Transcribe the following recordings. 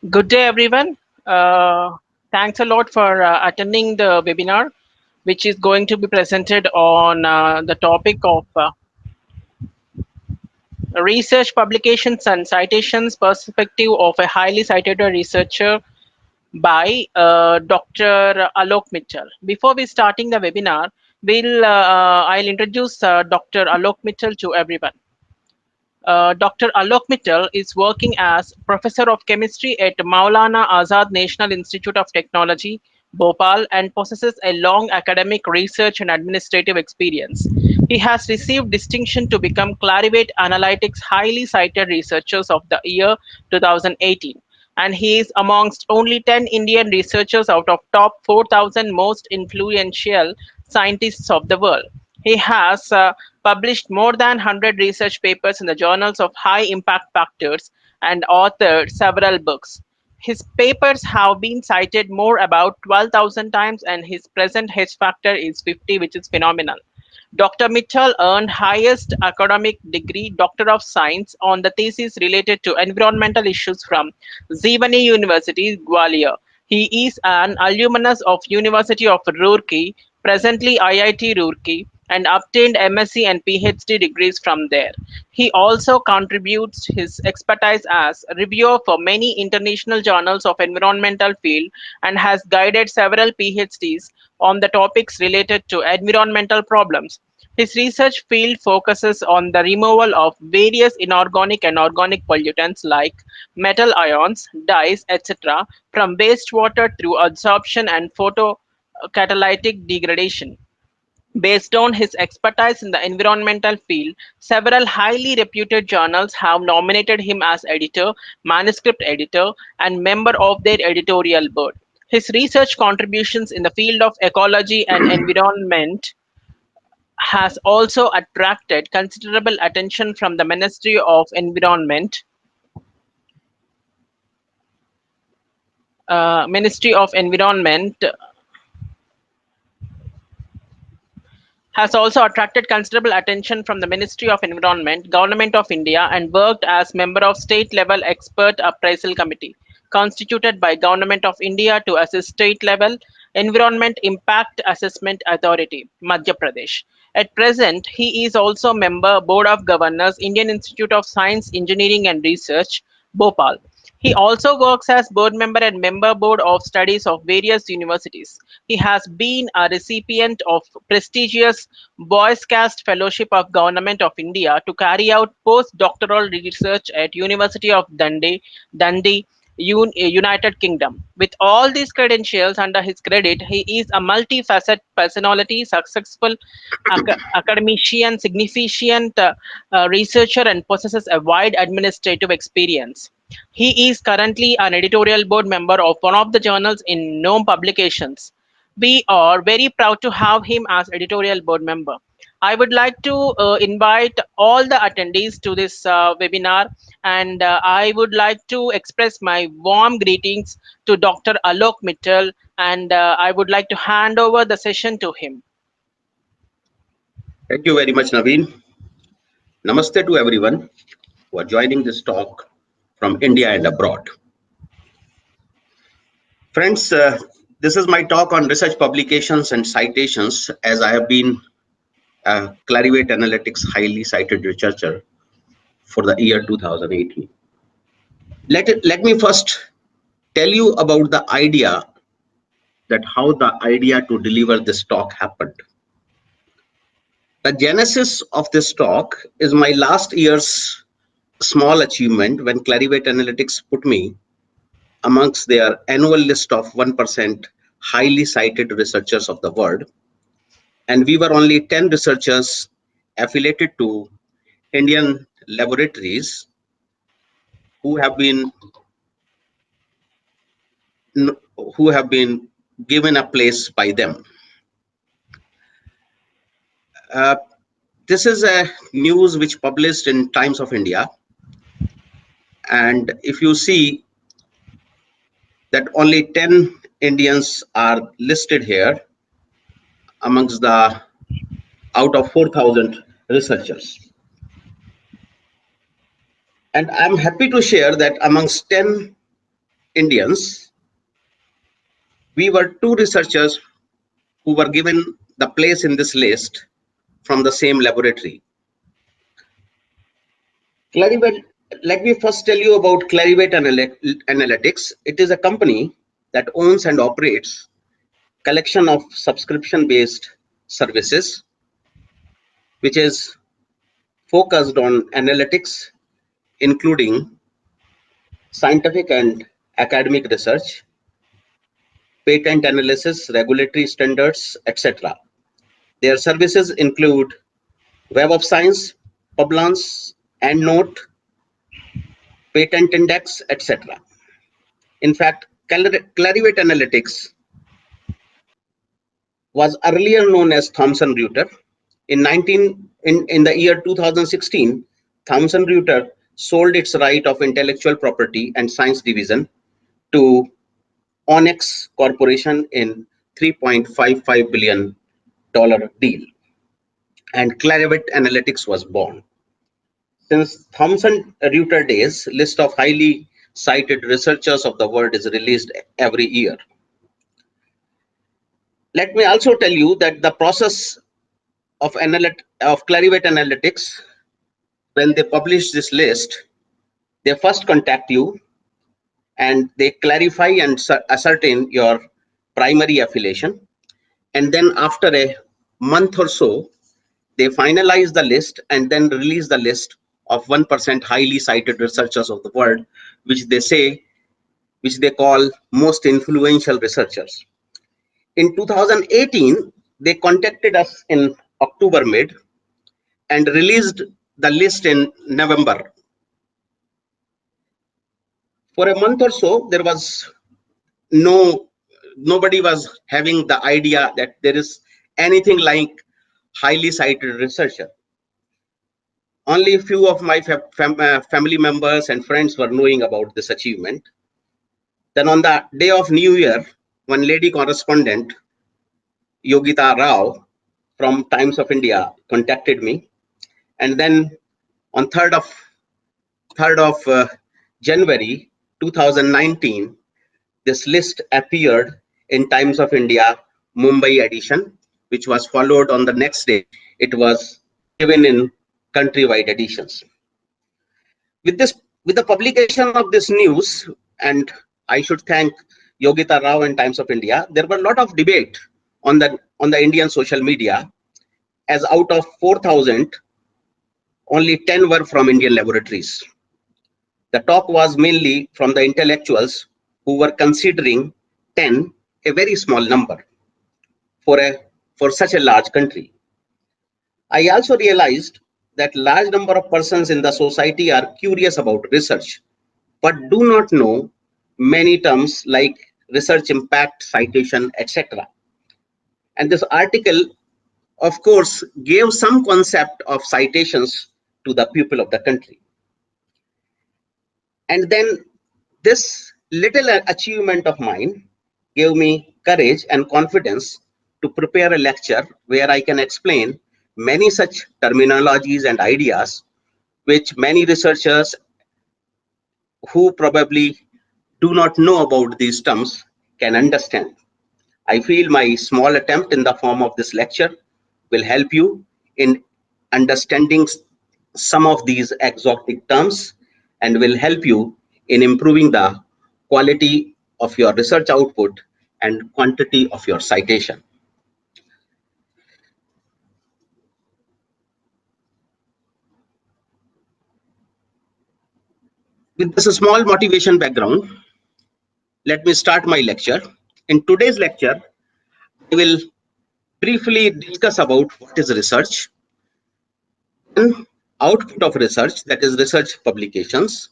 Good day, everyone. Thanks a lot for attending the webinar, which is going to be presented on the topic of research publications and citations perspective of a highly cited researcher by Dr. Alok Mittal. Before we starting the webinar, I'll introduce Dr. Alok Mittal to everyone. Dr. Alok Mittal is working as Professor of Chemistry at Maulana Azad National Institute of Technology, Bhopal, and possesses a long academic research and administrative experience. He has received distinction to become Clarivate Analytics Highly Cited Researchers of the Year 2018, and he is amongst only 10 Indian researchers out of top 4,000 most influential scientists of the world. He has published more than 100 research papers in the journals of high impact factors and authored several books. His papers have been cited more about 12,000 times and his present H factor is 50, which is phenomenal. Dr. Mitchell earned highest academic degree Doctor of Science on the thesis related to environmental issues from Zivani University, Gwalior. He is an alumnus of University of Roorkee, presently IIT Roorkee, and obtained MSc and PhD degrees from there. He also contributes his expertise as reviewer for many international journals of environmental field and has guided several PhDs on the topics related to environmental problems. His research field focuses on the removal of various inorganic and organic pollutants like metal ions, dyes, etc., from wastewater through adsorption and photocatalytic degradation. Based on his expertise in the environmental field, several highly reputed journals have nominated him as editor, manuscript editor, and member of their editorial board. His research contributions in the field of ecology and environment has also attracted considerable attention from the Ministry of Environment has also attracted considerable attention from the Ministry of Environment, Government of India, and worked as member of state-level expert appraisal committee constituted by Government of India to assist state-level Environment Impact Assessment Authority, Madhya Pradesh. At present, he is also member Board of Governors, Indian Institute of Science, Engineering and Research, Bhopal. He also works as board member and member board of studies of various universities. He has been a recipient of prestigious Boyscast Fellowship of Government of India to carry out postdoctoral research at University of Dundee, United Kingdom. With all these credentials under his credit, he is a multifaceted personality, successful academician, significant researcher, and possesses a wide administrative experience. He is currently an editorial board member of one of the journals in Gnome Publications. We are very proud to have him as editorial board member. I would like to invite all the attendees to this webinar, and I would like to express my warm greetings to Dr. Alok Mittal, and I would like to hand over the session to him. Thank you very much, Naveen. Namaste to everyone who are joining this talk from India and abroad. Friends, this is my talk on research publications and citations, as I have been a Clarivate Analytics highly cited researcher for the year 2018. Let me first tell you about the idea, that how the idea to deliver this talk happened. The genesis of this talk is my last year's small achievement when Clarivate Analytics put me amongst their annual list of 1% highly cited researchers of the world. And we were only 10 researchers affiliated to Indian laboratories who have been who have been given a place by them. Uh, this is a news which published in Times of India. And if you see that only 10 Indians are listed here amongst the out of 4,000 researchers. And I'm happy to share that amongst 10 Indians, we were two researchers who were given the place in this list from the same laboratory. Clarivate, let me first tell you about Clarivate Analytics. It is a company that owns and operates collection of subscription-based services, which is focused on analytics, including scientific and academic research, patent analysis, regulatory standards, etc. Their services include Web of Science, Publance, EndNote, Patent Index, etc. In fact, Clarivate Analytics was earlier known as Thomson Reuters. In the year 2016, Thomson Reuters sold its right of intellectual property and science division to Onyx Corporation in $3.55 billion deal, and Clarivate Analytics was born. Since Thomson Reuters days, list of highly cited researchers of the world is released every year. Let me also tell you that the process of Clarivate Analytics, when they publish this list, they first contact you and they clarify and ascertain your primary affiliation. And then after a month or so, they finalize the list and then release the list of 1% highly cited researchers of the world, which they call most influential researchers. In 2018, they contacted us in October mid and released the list in November. For a month or so, there was nobody was having the idea that there is anything like highly cited researcher. Only a few of my family members and friends were knowing about this achievement. Then on the day of New Year, one lady correspondent, Yogita Rao from Times of India, contacted me. And then on 3rd of January 2019, this list appeared in Times of India Mumbai edition, which was followed on the next day. It was given in countrywide editions. With the publication of this news, and I should thank Yogita Rao and Times of India, there were a lot of debate on the Indian social media, as out of 4,000, only 10 were from Indian laboratories. The talk was mainly from the intellectuals who were considering 10 a very small number for such a large country. I also realized that large number of persons in the society are curious about research, but do not know many terms like research impact, citation, etc. And this article, of course, gave some concept of citations to the people of the country. And then this little achievement of mine gave me courage and confidence to prepare a lecture where I can explain many such terminologies and ideas which many researchers who probably do not know about these terms can understand. I feel my small attempt in the form of this lecture will help you in understanding some of these exotic terms and will help you in improving the quality of your research output and quantity of your citation. With this small motivation background, let me start my lecture. In today's lecture, I will briefly discuss about what is research, and output of research, that is research publications,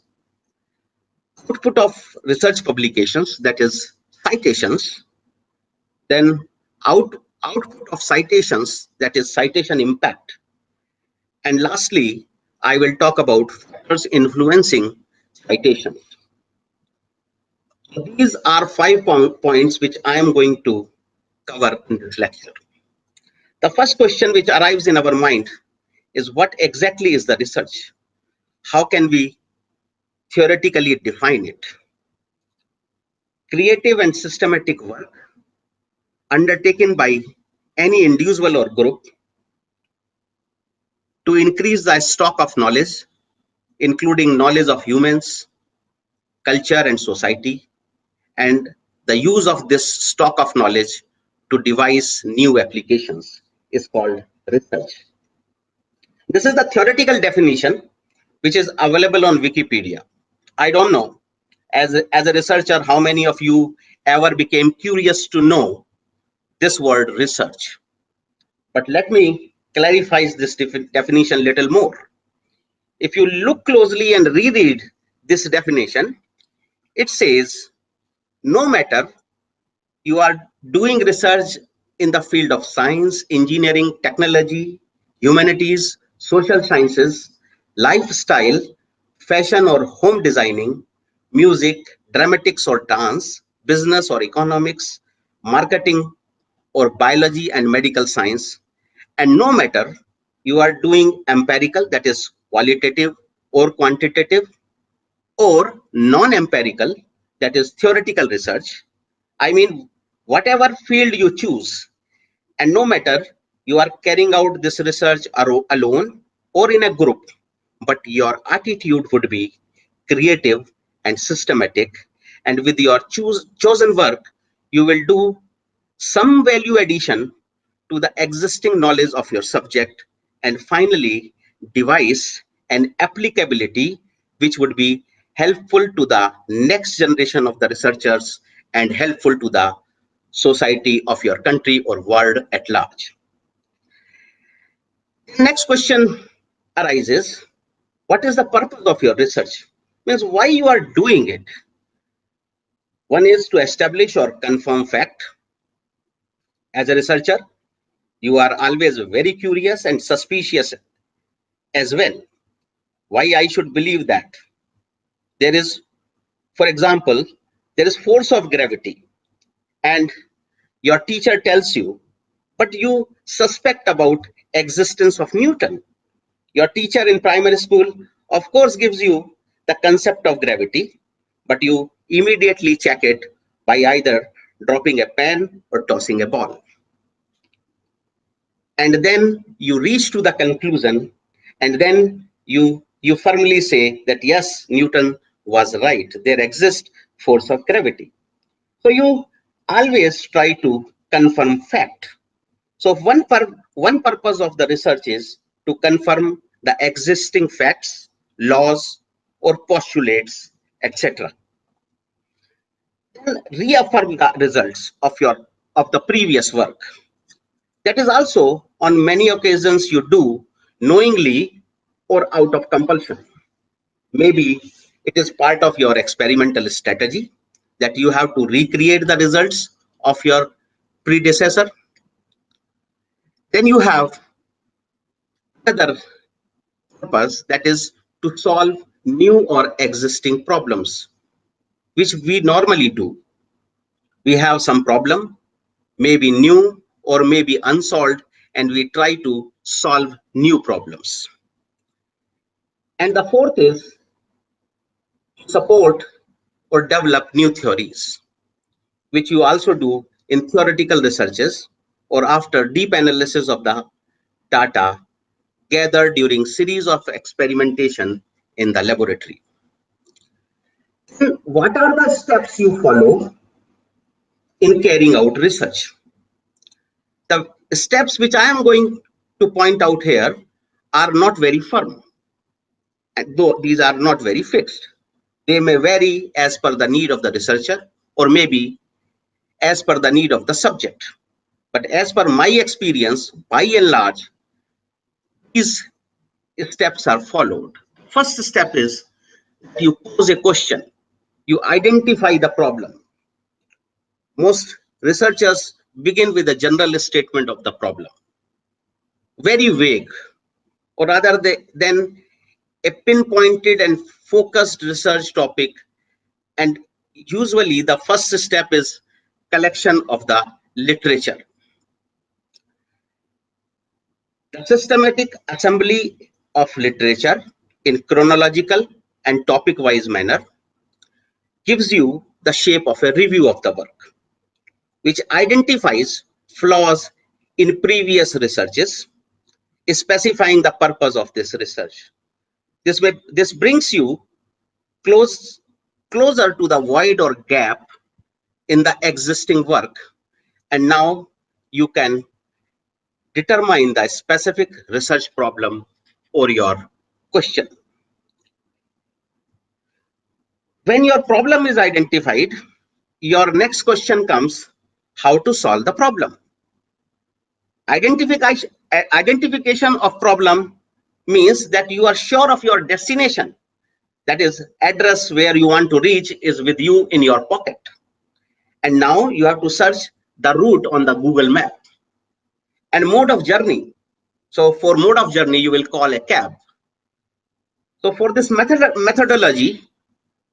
output of research publications, that is citations, then output of citations, that is citation impact, and lastly, I will talk about factors influencing citations. These are 5 points which I am going to cover in this lecture. The first question which arrives in our mind is, what exactly is the research? How can we theoretically define it? creative and systematic work undertaken by any individual or group to increase the stock of knowledge, including knowledge of humans, culture, and society, and the use of this stock of knowledge to devise new applications is called research. This is the theoretical definition which is available on Wikipedia. I don't know, as a researcher, how many of you ever became curious to know this word research? But let me clarify this definition a little more. If you look closely and reread this definition, it says no matter you are doing research in the field of science, engineering, technology, humanities, social sciences, lifestyle, fashion or home designing, music, dramatics or dance, business or economics, marketing or biology and medical science, and no matter you are doing empirical, that is qualitative or quantitative, or non-empirical, that is theoretical research. I mean, whatever field you choose, and no matter you are carrying out this research alone or in a group, but your attitude would be creative and systematic, and with your chosen work, you will do some value addition to the existing knowledge of your subject, and finally devise an applicability which would be helpful to the next generation of the researchers and helpful to the society of your country or world at large. The next question arises, what is the purpose of your research? Means why you are doing it. One is to establish or confirm fact. As a researcher, you are always very curious and suspicious as well. Why I should believe that? There is, for example, there is force of gravity and your teacher tells you, but you suspect about existence of Newton. Your teacher in primary school, of course, gives you the concept of gravity, but you immediately check it by either dropping a pen or tossing a ball. And then you reach to the conclusion, and then you firmly say that yes, Newton was right. There exists force of gravity. So you always try to confirm fact. So one purpose of the research is to confirm the existing facts, laws, or postulates, etc. Then reaffirm the results of the previous work. That is also on many occasions you do knowingly or out of compulsion. Maybe it is part of your experimental strategy that you have to recreate the results of your predecessor. Then you have another purpose, that is to solve new or existing problems, which we normally do. We have some problem, maybe new or maybe unsolved, and we try to solve new problems. And the fourth is support or develop new theories, which you also do in theoretical researches or after deep analysis of the data gathered during series of experimentation in the laboratory. What are the steps you follow in carrying out research? The steps which I am going to point out here are not very firm, though these are not very fixed. They may vary as per the need of the researcher or maybe as per the need of the subject. But as per my experience, by and large, these steps are followed. First step is you pose a question, you identify the problem. Most researchers begin with a general statement of the problem, very vague, or rather than a pinpointed and focused research topic. And usually the first step is collection of the literature. The systematic assembly of literature in chronological and topic wise manner gives you the shape of a review of the work, which identifies flaws in previous researches, specifying the purpose of this research. This brings you close, closer to the void or gap in the existing work, and now you can determine the specific research problem or your question. When your problem is identified, your next question comes: how to solve the problem? Identification of problem means that you are sure of your destination, that is, address where you want to reach is with you in your pocket, and now you have to search the route on the Google map. And mode of journey, so for mode of journey you will call a cab. So for this methodology,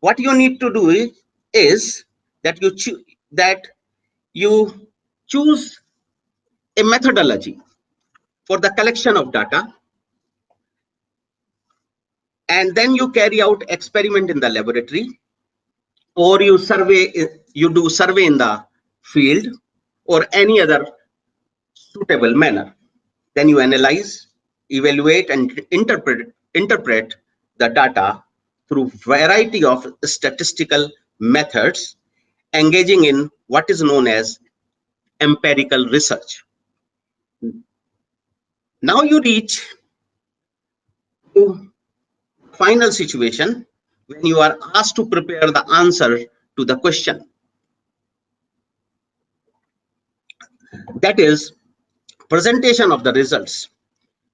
what you need to do is that you choose a methodology for the collection of data, and then you carry out experiment in the laboratory, or you do survey in the field, or any other suitable manner. Then you analyze, evaluate, and interpret the data through variety of statistical methods, engaging in what is known as empirical research. Now you reach to final situation when you are asked to prepare the answer to the question. That is presentation of the results.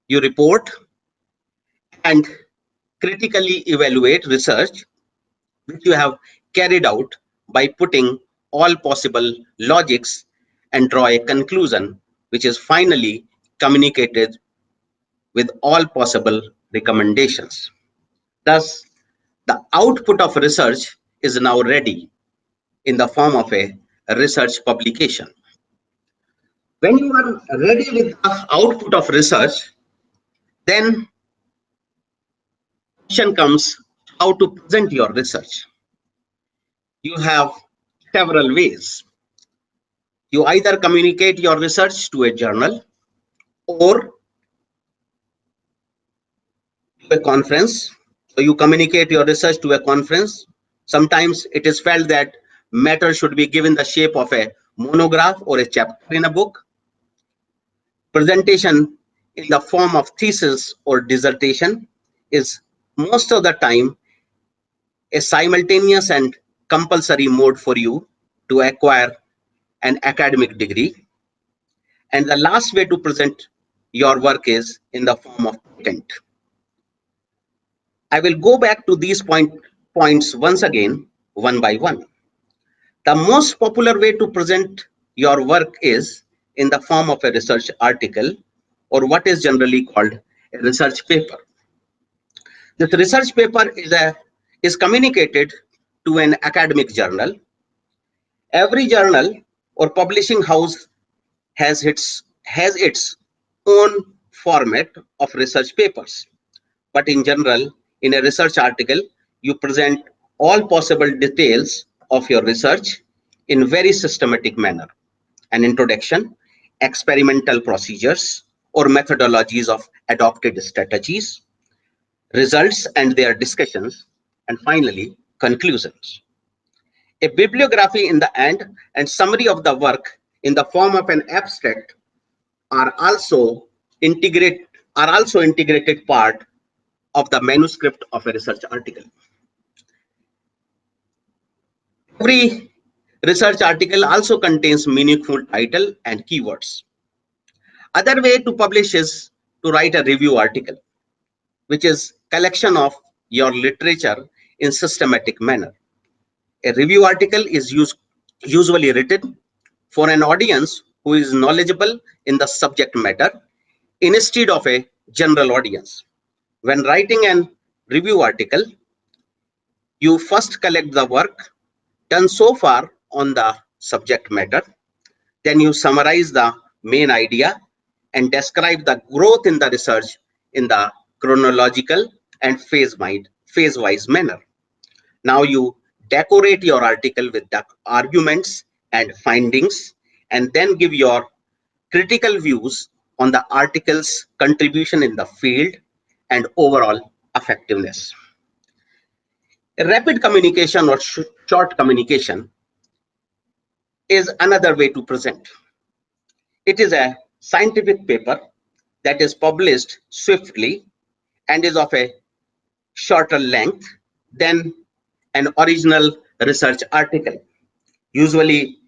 You report and critically evaluate research which you have carried out by putting all possible logics and draw a conclusion which is finally communicated with all possible recommendations. Thus, the output of research is now ready in the form of a research publication. When you are ready with the output of research, then question comes how to present your research. You have several ways. You either communicate your research to a journal or to a conference. So you communicate your research to a conference. Sometimes it is felt that matter should be given the shape of a monograph or a chapter in a book. Presentation in the form of thesis or dissertation is most of the time a simultaneous and compulsory mode for you to acquire an academic degree. And the last way to present your work is in the form of patent. I will go back to these points once again, one by one. The most popular way to present your work is in the form of a research article, or what is generally called a research paper. This research paper is communicated to an academic journal. Every journal or publishing house has its own format of research papers. But in general, in a research article, you present all possible details of your research in very systematic manner. An introduction, experimental procedures or methodologies of adopted strategies, results and their discussions, and finally, conclusions. A bibliography in the end and summary of the work in the form of an abstract are also integrate are also integrated part of the manuscript of a research article. Every research article also contains meaningful title and keywords. Other way to publish is to write a review article, which is collection of your literature in systematic manner. A review article is usually written for an audience who is knowledgeable in the subject matter instead of a general audience. When writing an review article, you first collect the work done so far on the subject matter. Then you summarize the main idea and describe the growth in the research in the chronological and phase-wise manner. Now you decorate your article with the arguments and findings, and then give your critical views on the article's contribution in the field and overall effectiveness. Rapid communication or short communication is another way to present. It is a scientific paper that is published swiftly and is of a shorter length than an original research article. Usually,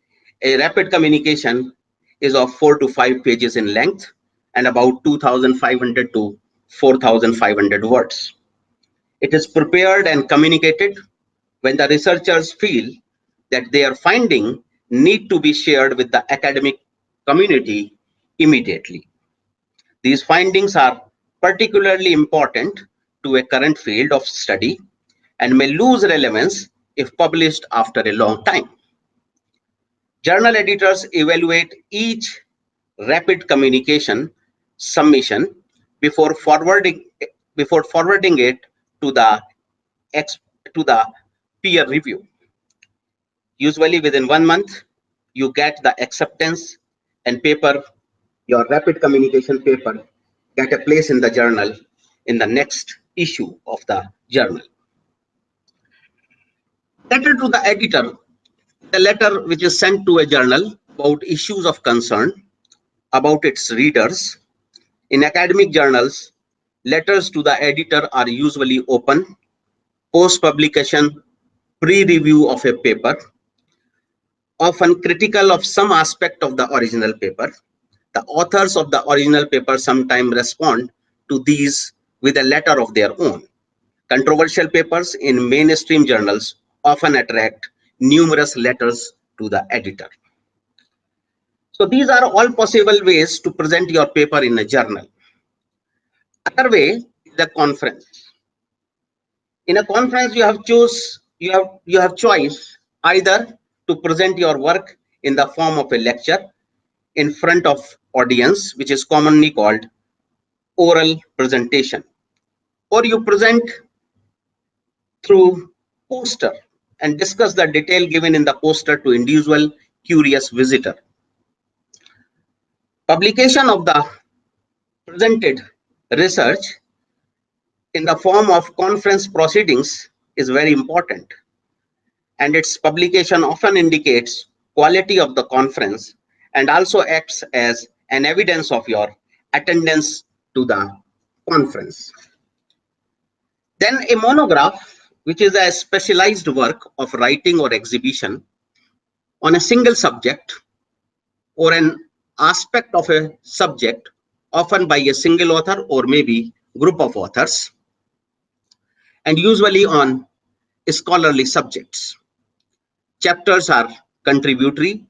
a rapid communication is of 4 to 5 pages in length and about 2,500 to 4,500 words. It is prepared and communicated when the researchers feel that their finding need to be shared with the academic community immediately. These findings are particularly important to a current field of study and may lose relevance if published after a long time. Journal editors evaluate each rapid communication submission before forwarding it to the to the peer review. Usually within 1 month, you get the acceptance and paper, your rapid communication paper, get a place in the journal in the next issue of the journal. Letter to the editor, the letter which is sent to a journal about issues of concern about its readers. In academic journals, letters to the editor are usually open, post-publication, pre-review of a paper, often critical of some aspect of the original paper. The authors of the original paper sometimes respond to these with a letter of their own. Controversial papers in mainstream journals often attract numerous letters to the editor. So these are all possible ways to present your paper in a journal. Other way is the conference. In a conference, you have choice either to present your work in the form of a lecture in front of audience, which is commonly called oral presentation, or you present through poster and discuss the detail given in the poster to individual curious visitor. Publication of the presented research in the form of conference proceedings is very important, and its publication often indicates quality of the conference and also acts as an evidence of your attendance to the conference. Then a monograph, which is a specialized work of writing or exhibition on a single subject or an aspect of a subject, often by a single author or maybe group of authors, and usually on scholarly subjects. Chapters are contributory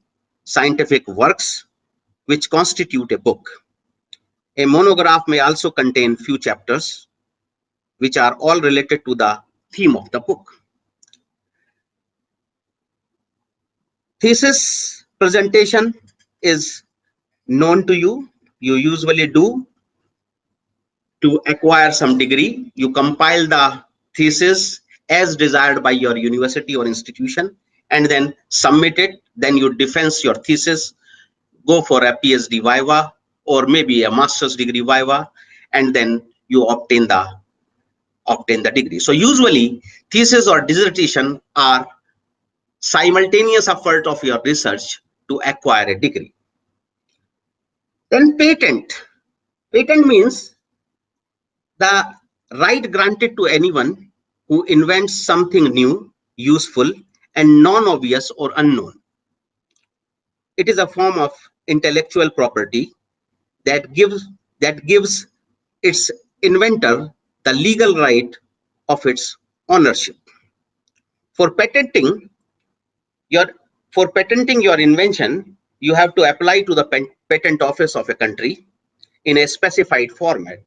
scientific works which constitute a book. A monograph may also contain few chapters which are all related to the theme of the book. Thesis presentation is known to you. You usually do to acquire some degree. You compile the thesis as desired by your university or institution and then submit it. Then you defend your thesis, go for a PhD viva or maybe a master's degree viva, and then you obtain the degree. So usually thesis or dissertation are simultaneous effort of your research to acquire a degree. Then patent. Patent means the right granted to anyone who invents something new, useful, and non-obvious or unknown. It is a form of intellectual property that gives its inventor the legal right of its ownership. For patenting your invention, you have to apply to the patent office of a country in a specified format.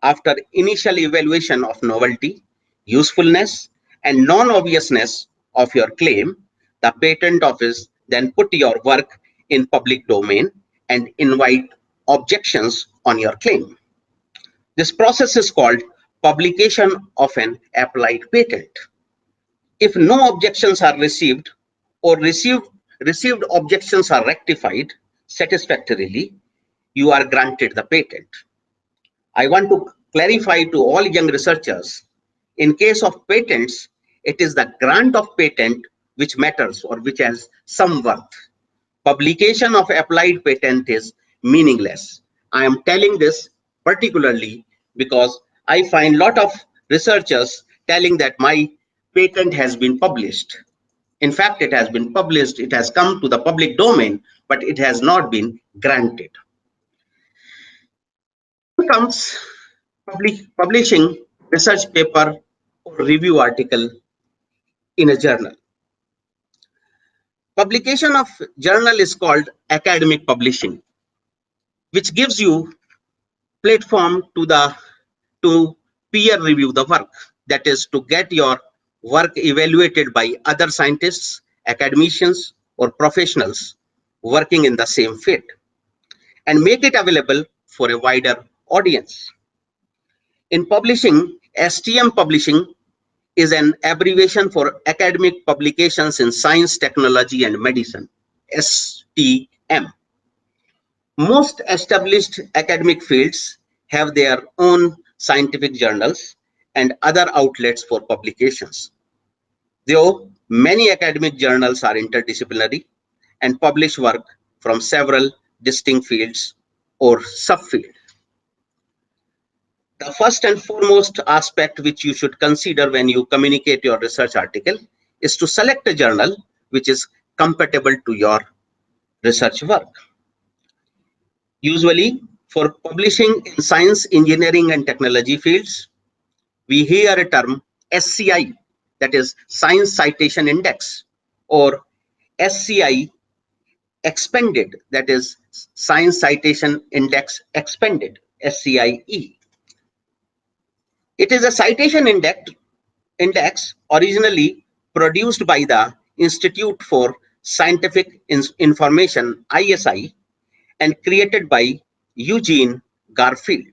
After initial evaluation of novelty, usefulness, and non-obviousness of your claim, the patent office then put your work in public domain and invite objections on your claim. This process is called publication of an applied patent. If no objections are received or received objections are rectified satisfactorily, you are granted the patent. I want to clarify to all young researchers, in case of patents, it is the grant of patent which matters or which has some worth. Publication of applied patent is meaningless. I am telling this particularly because I find lot of researchers telling that my patent has been published. In fact, it has been published, it has come to the public domain, but it has not been granted. Comes publishing research paper or review article in a journal. Publication of journal is called academic publishing, which gives you platform to peer review the work. That is to get your work evaluated by other scientists, academicians, or professionals working in the same field and make it available for a wider audience. In publishing, STM publishing is an abbreviation for academic publications in science, technology, and medicine, STM. Most established academic fields have their own scientific journals and other outlets for publications. Though many academic journals are interdisciplinary and publish work from several distinct fields or subfields. The first and foremost aspect which you should consider when you communicate your research article is to select a journal which is compatible to your research work. Usually, for publishing in science, engineering, and technology fields, we hear a term SCI, that is Science Citation Index, or SCI Expended, that is Science Citation Index Expended, SCIE. It is a citation index originally produced by the Institute for Scientific Information, ISI, and created by Eugene Garfield.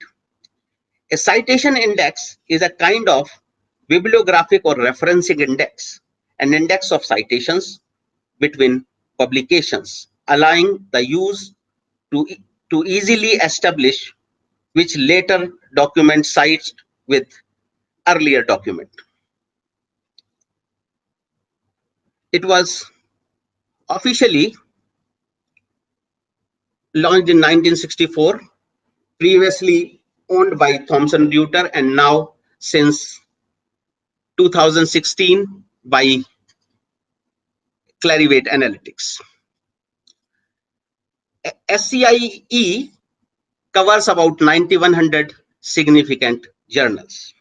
A citation index is a kind of bibliographic or referencing index, an index of citations between publications, allowing the use to easily establish which later document cites with earlier document. It was officially launched in 1964, previously owned by Thomson Reuters, and now since 2016 by Clarivate Analytics. SCIE covers about 9,100 significant journals.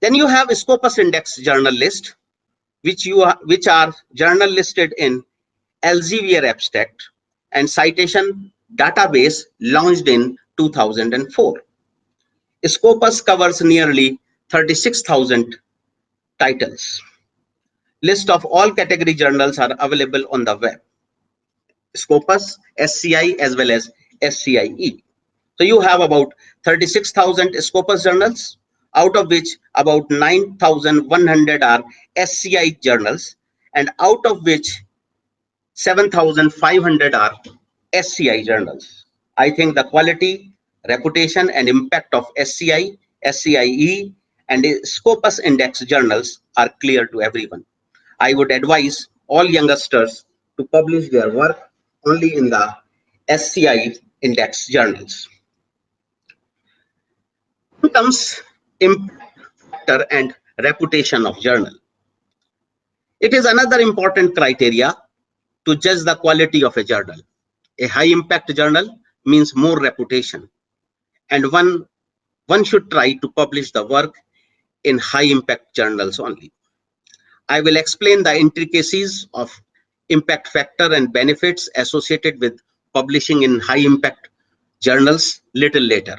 Then you have Scopus Index journal list, which are journal listed in Elsevier abstract and citation database launched in 2004. Scopus covers nearly 36,000 titles. List of all category journals are available on the web. Scopus, SCI, as well as SCIE. So you have about 36,000 Scopus journals, out of which about 9,100 are SCI journals, and out of which 7,500 are SCI journals. I think the quality, reputation, and impact of SCI, SCIE, and Scopus Index journals are clear to everyone. I would advise all youngsters to publish their work only in the SCI Index journals. Comes impact factor and reputation of journal. It is another important criteria to judge the quality of a journal. A high impact journal means more reputation, and one should try to publish the work in high impact journals only. I will explain the intricacies of impact factor and benefits associated with publishing in high impact journals little later.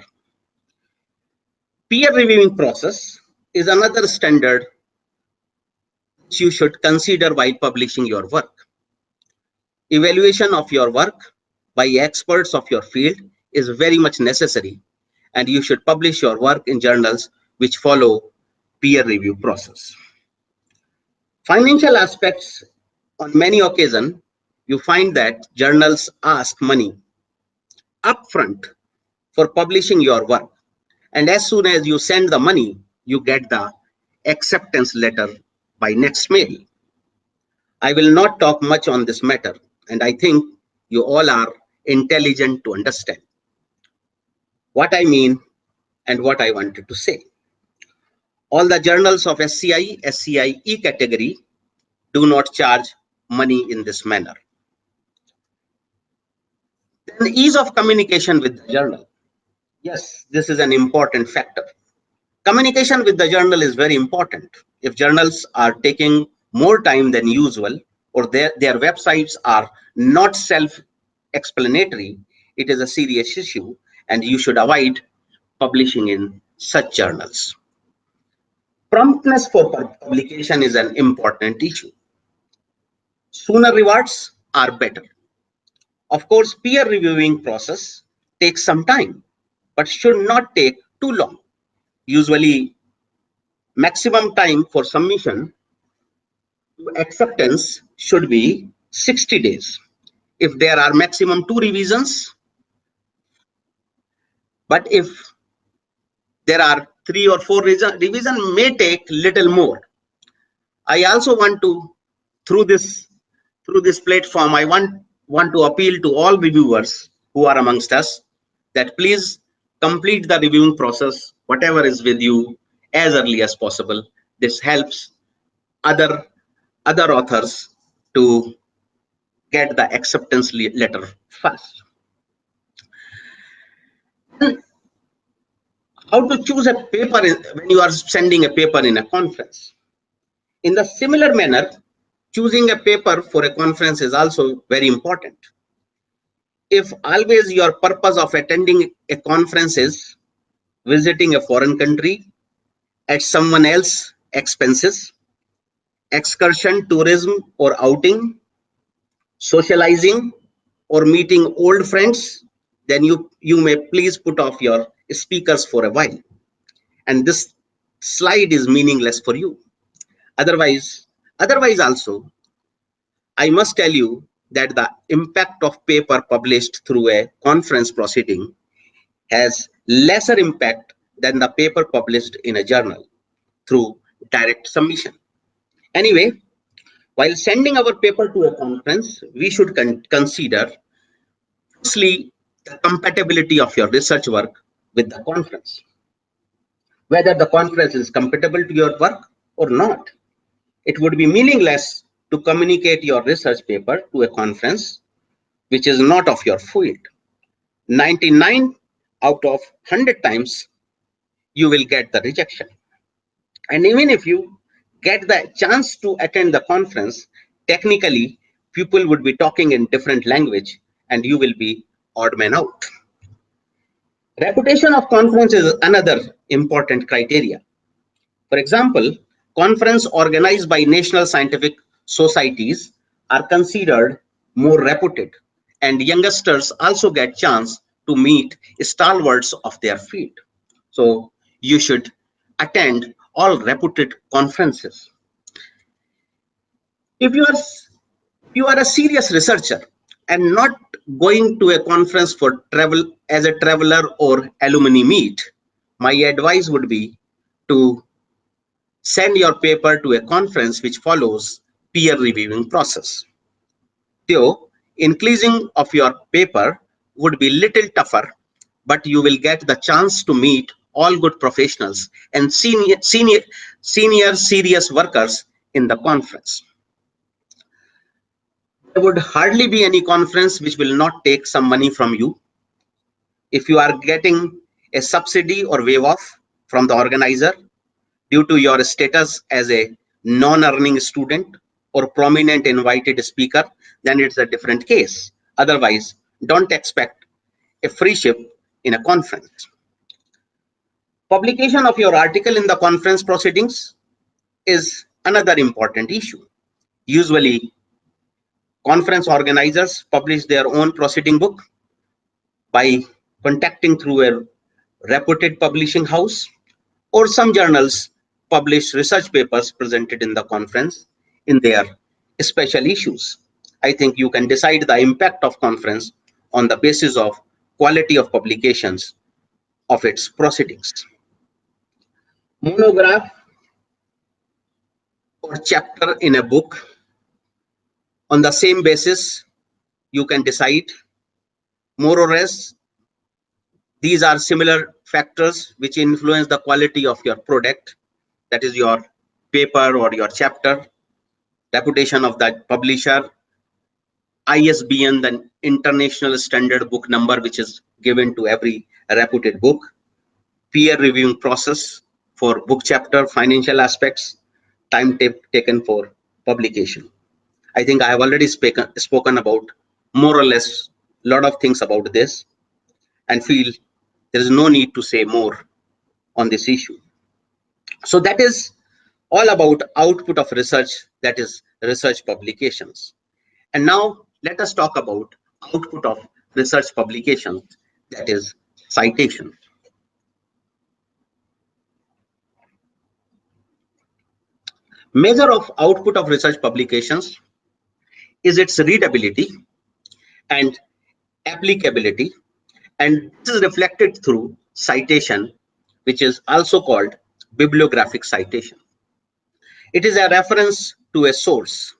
Peer reviewing process is another standard which you should consider while publishing your work. Evaluation of your work by experts of your field is very much necessary, and you should publish your work in journals which follow peer review process. Financial aspects, on many occasions, you find that journals ask money upfront for publishing your work. And as soon as you send the money, you get the acceptance letter by next mail. I will not talk much on this matter, and I think you all are intelligent to understand what I mean and what I wanted to say. All the journals of SCI, SCIE category do not charge money in this manner. Then ease of communication with the journal. Yes, this is an important factor. Communication with the journal is very important. If journals are taking more time than usual or their websites are not self-explanatory, it is a serious issue and you should avoid publishing in such journals. Promptness for publication is an important issue. Sooner rewards are better. Of course, peer reviewing process takes some time, but should not take too long. Usually, maximum time for submission to acceptance should be 60 days. If there are maximum 2 revisions, but if there are 3 or 4 revision may take little more. I also want to, through this platform, I want to appeal to all reviewers who are amongst us that please complete the reviewing process, whatever is with you, as early as possible. This helps other authors to get the acceptance letter fast. How to choose a paper when you are sending a paper in a conference? In the similar manner, choosing a paper for a conference is also very important. If always your purpose of attending a conference is visiting a foreign country at someone else's expenses, excursion, tourism, or outing, socializing, or meeting old friends, then you may please put off your speakers for a while. And this slide is meaningless for you. Otherwise also, I must tell you that the impact of paper published through a conference proceeding has lesser impact than the paper published in a journal through direct submission. Anyway, while sending our paper to a conference, we should consider firstly the compatibility of your research work with the conference, whether the conference is compatible to your work or not. It would be meaningless to communicate your research paper to a conference which is not of your field. 99 out of 100 times you will get the rejection. And even if you get the chance to attend the conference, technically people would be talking in different language and you will be odd man out. Reputation of conference is another important criteria. For example, conference organized by national scientific societies are considered more reputed, and youngsters also get chance to meet stalwarts of their field. So you should attend all reputed conferences. If you are a serious researcher and not going to a conference for travel as a traveler or alumni meet, my advice would be to send your paper to a conference which follows peer reviewing process. Though increasing of your paper would be little tougher, but you will get the chance to meet all good professionals and senior serious workers in the conference. There would hardly be any conference which will not take some money from you. If you are getting a subsidy or waive off from the organizer due to your status as a non-earning student or prominent invited speaker, then it's a different case. Otherwise, don't expect a free ship in a conference. Publication of your article in the conference proceedings is another important issue. Usually, conference organizers publish their own proceeding book by contacting through a reputed publishing house, or some journals publish research papers presented in the conference in their special issues. I think you can decide the impact of conference on the basis of quality of publications of its proceedings. Monograph or chapter in a book, on the same basis, you can decide more or less. These are similar factors which influence the quality of your product, that is your paper or your chapter, reputation of that publisher, ISBN, the international standard book number, which is given to every reputed book, peer reviewing process for book chapter, financial aspects, time taken for publication. I think I have already spoken about more or less a lot of things about this, and feel there is no need to say more on this issue. So that is all about output of research, that is research publications. And now let us talk about output of research publications, that is citation. Measure of output of research publications is its readability and applicability, and this is reflected through citation, which is also called bibliographic citation. It is a reference to a source.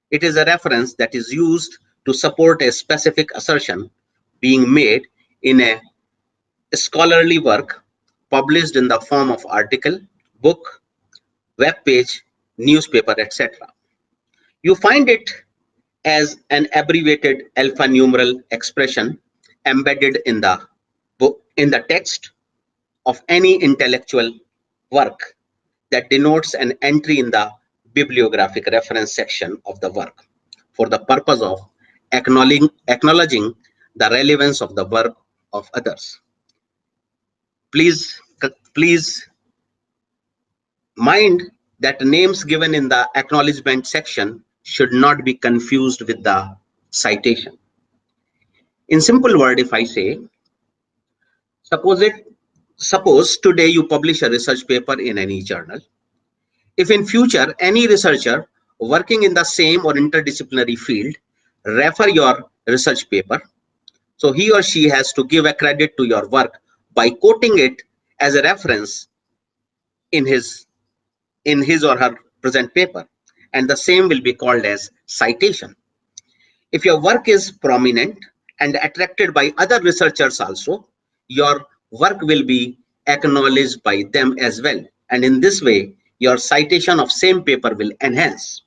It is a reference that is used to support a specific assertion being made in a scholarly work published in the form of article, book, web page, newspaper, etc. You find it as an abbreviated alphanumeral expression embedded in the book, in the text of any intellectual work, that denotes an entry in the bibliographic reference section of the work for the purpose of acknowledging the relevance of the work of others. Please mind that names given in the acknowledgement section should not be confused with the citation. In simple word, if I say, suppose today you publish a research paper in any journal. If in future any researcher working in the same or interdisciplinary field refer your research paper, so he or she has to give a credit to your work by quoting it as a reference in his or her present paper, and the same will be called as citation. If your work is prominent and attracted by other researchers also, your work will be acknowledged by them as well, and in this way your citation of same paper will enhance.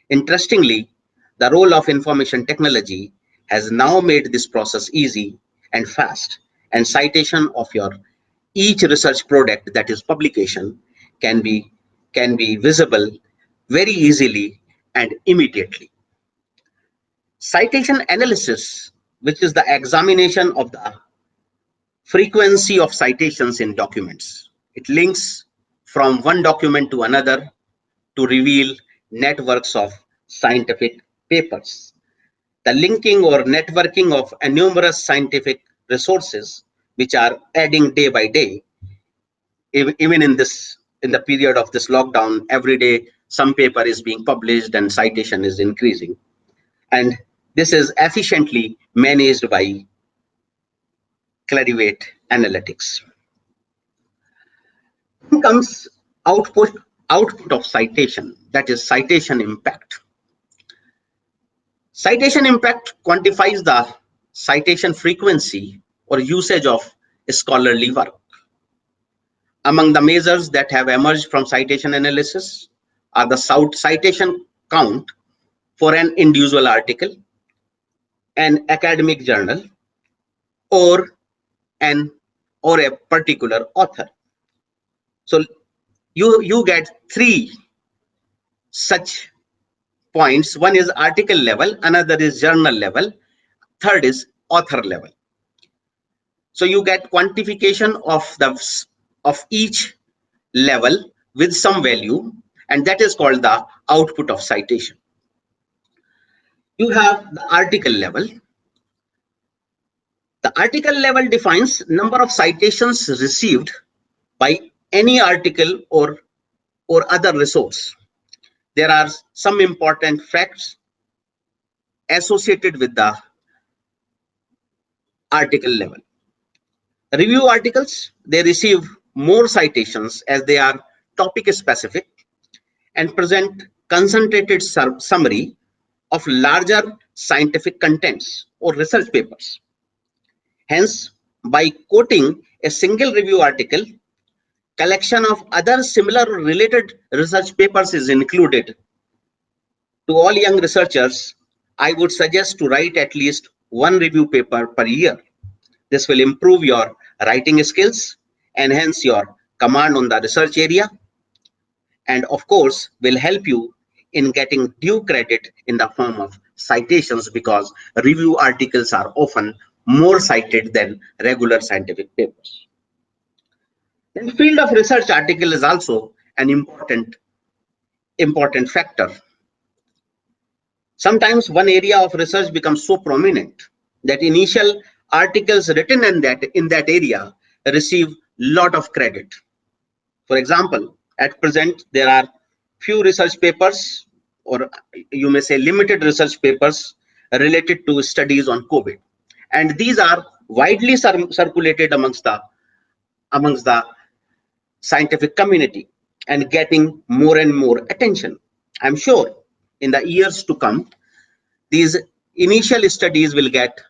Interestingly, the role of information technology has now made this process easy and fast, and citation of your each research product, that is publication, can be visible very easily and immediately. Citation analysis, which is the examination of the frequency of citations in documents. It links from one document to another to reveal networks of scientific papers. The linking or networking of numerous scientific resources, which are adding day by day, even in the period of this lockdown, every day some paper is being published and citation is increasing, and this is efficiently managed by Clarivate Analytics. Then comes output of citation, that is citation impact. Citation impact quantifies the citation frequency or usage of scholarly work. Among the measures that have emerged from citation analysis are the citation count for an individual article, an academic journal, or a particular author. So you get three such points. One is article level, another is journal level, third is author level. So you get quantification of each level with some value, and that is called the output of citation. You have the article level. The article level defines number of citations received by any article or other resource. there are some important facts associated with the article level. Review articles, they receive more citations as they are topic specific and present concentrated summary of larger scientific contents or research papers. Hence, by quoting a single review article, collection of other similar related research papers is included. To all young researchers, I would suggest to write at least one review paper per year. This will improve your writing skills, enhance your command on the research area, and of course will help you in getting due credit in the form of citations, because review articles are often more cited than regular scientific papers. Then field of research article is also an important factor. Sometimes one area of research becomes so prominent that initial articles written in that area receive lot of credit. For example, at present there are few research papers, or you may say limited research papers, related to studies on COVID, and these are widely circulated amongst the scientific community and getting more and more attention. I'm sure in the years to come, these initial studies will get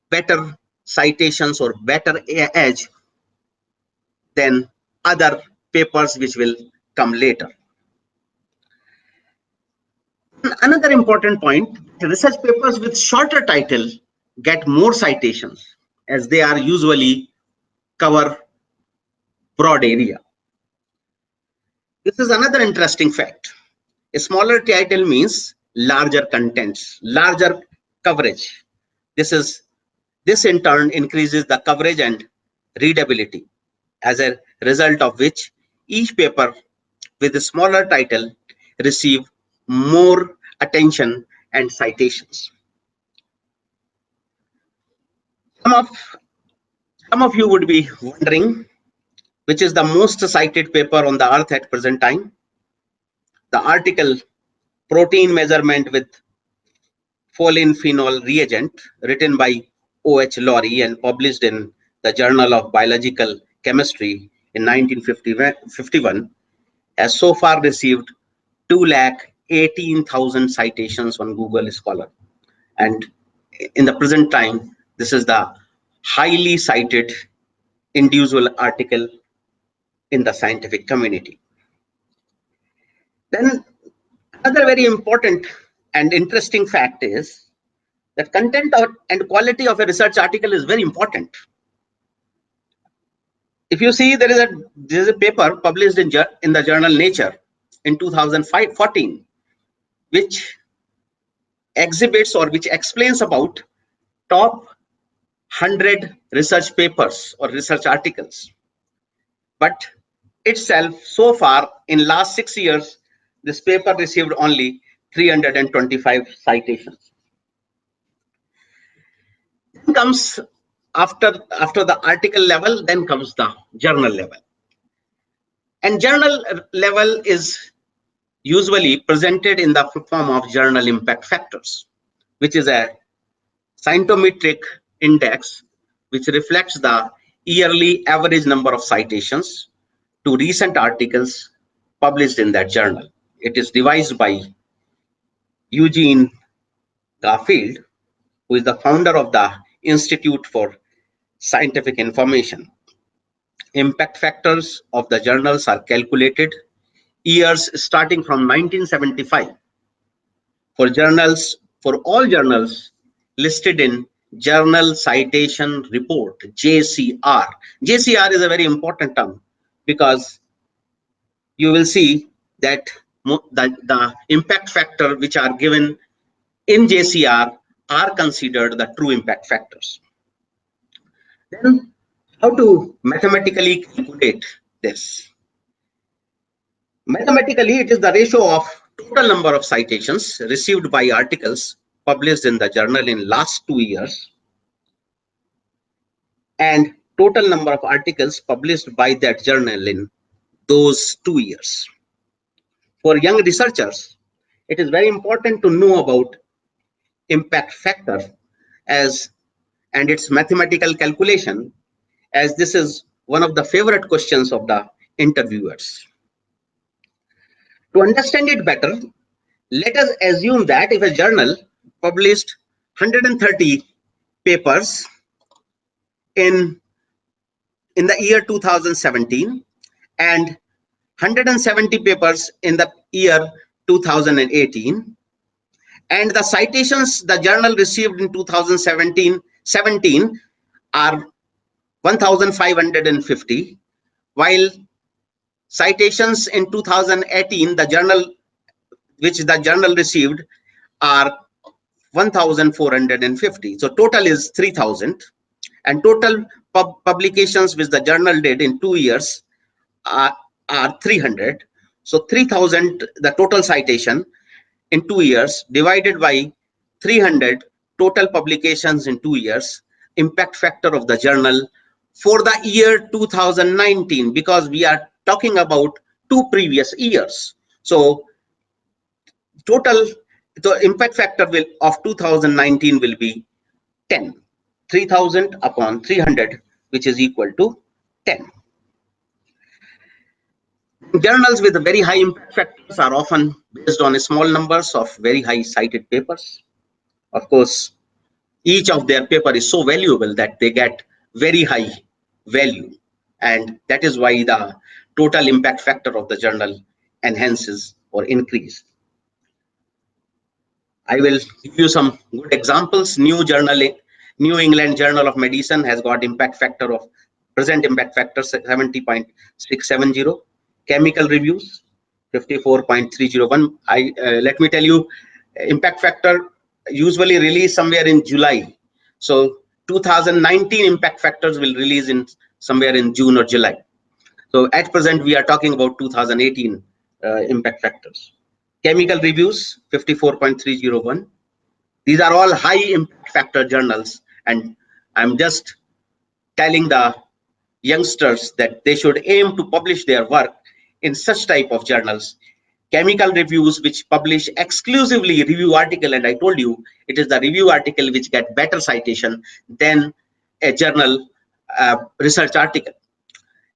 better citations or better edge than other papers which will come later. Another important point, research papers with shorter title get more citations as they are usually cover broad area. This is another interesting fact. A smaller title means larger contents, larger coverage. This is this in turn increases the coverage and readability, as a result of which each paper with a smaller title receive more attention and citations. Some of some of you would be wondering which is the most cited paper on the earth at present time. The article Protein Measurement with Phenol Reagent, written by O.H. Laurie and published in the Journal of Biological Chemistry in 1951, has so far received 218,000 citations on Google Scholar. And in the present time, this is the highly cited individual article in the scientific community. Then another very important and interesting fact is that content and quality of a research article is very important. If you see, there is a paper published in the journal Nature in 2014, which exhibits or which explains about top 100 research papers or research articles. But itself, so far in last 6 years, this paper received only 325 citations. Then comes after the article level, then comes the journal level. And journal level is usually presented in the form of journal impact factors, which is a scientometric index which reflects the yearly average number of citations to recent articles published in that journal. It is devised by Eugene Garfield, who is the founder of the Institute for Scientific Information. Impact factors of the journals are calculated years starting from 1975 for all journals listed in Journal Citation Report, JCR. JCR is a very important term because you will see that the impact factor which are given in JCR are considered the true impact factors. Then how to mathematically calculate this? Mathematically, it is the ratio of total number of citations received by articles published in the journal in last 2 years and total number of articles published by that journal in those 2 years. For young researchers, it is very important to know about impact factor as and its mathematical calculation, as this is one of the favorite questions of the interviewers. To understand it better, let us assume that if a journal published 130 papers in the year 2017 and 170 papers in the year 2018, and the citations the journal received in 2017 are 1550, while citations in 2018 the journal received are 1450. So total is 3000, and total publications which the journal did in 2 years are, 300. So 3000 the total citation in 2 years divided by 300 total publications in 2 years, impact factor of the journal for the year 2019, because we are talking about 2 previous years. So total the impact factor will of 2019 will be 10. 3000 upon 300, which is equal to 10. Journals with very high impact factors are often based on small numbers of very high cited papers. Of course, each of their paper is so valuable that they get very high value, and that is why the total impact factor of the journal enhances or increase. I will give you some good examples. New England Journal of Medicine has got impact factor of present impact factor 70.670. Chemical Reviews 54.301. Let me tell you, impact factor usually release somewhere in July. So 2019 impact factors will release in somewhere in June or July. So at present we are talking about 2018 impact factors. Chemical Reviews 54.301. These are all high impact factor journals, and I'm just telling the youngsters that they should aim to publish their work in such type of journals. Chemical Reviews, which publish exclusively review article, and I told you it is the review article which get better citation than a journal research article.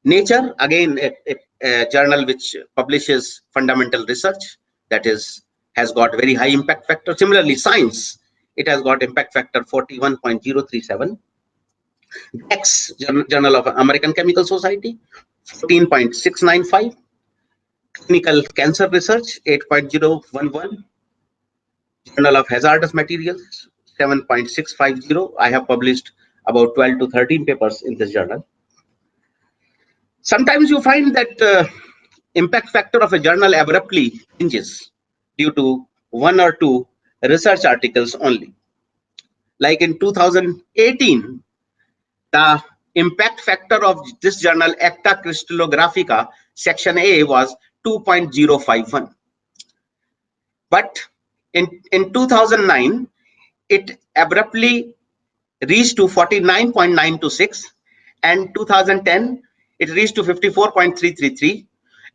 Nature, again, a journal which publishes fundamental research, that is has got very high impact factor. Similarly, Science, it has got impact factor 41.037. X, Journal of American Chemical Society 14.695. Clinical Cancer Research 8.011. Journal of Hazardous Materials 7.650. I have published about 12 to 13 papers in this journal. Sometimes you find that impact factor of a journal abruptly changes due to one or two research articles only. Like in 2018, the impact factor of this journal, Acta Crystallographica, section A, was 2.051. But in 2009, it abruptly reached to 49.926, and 2010 it reached to 54.333,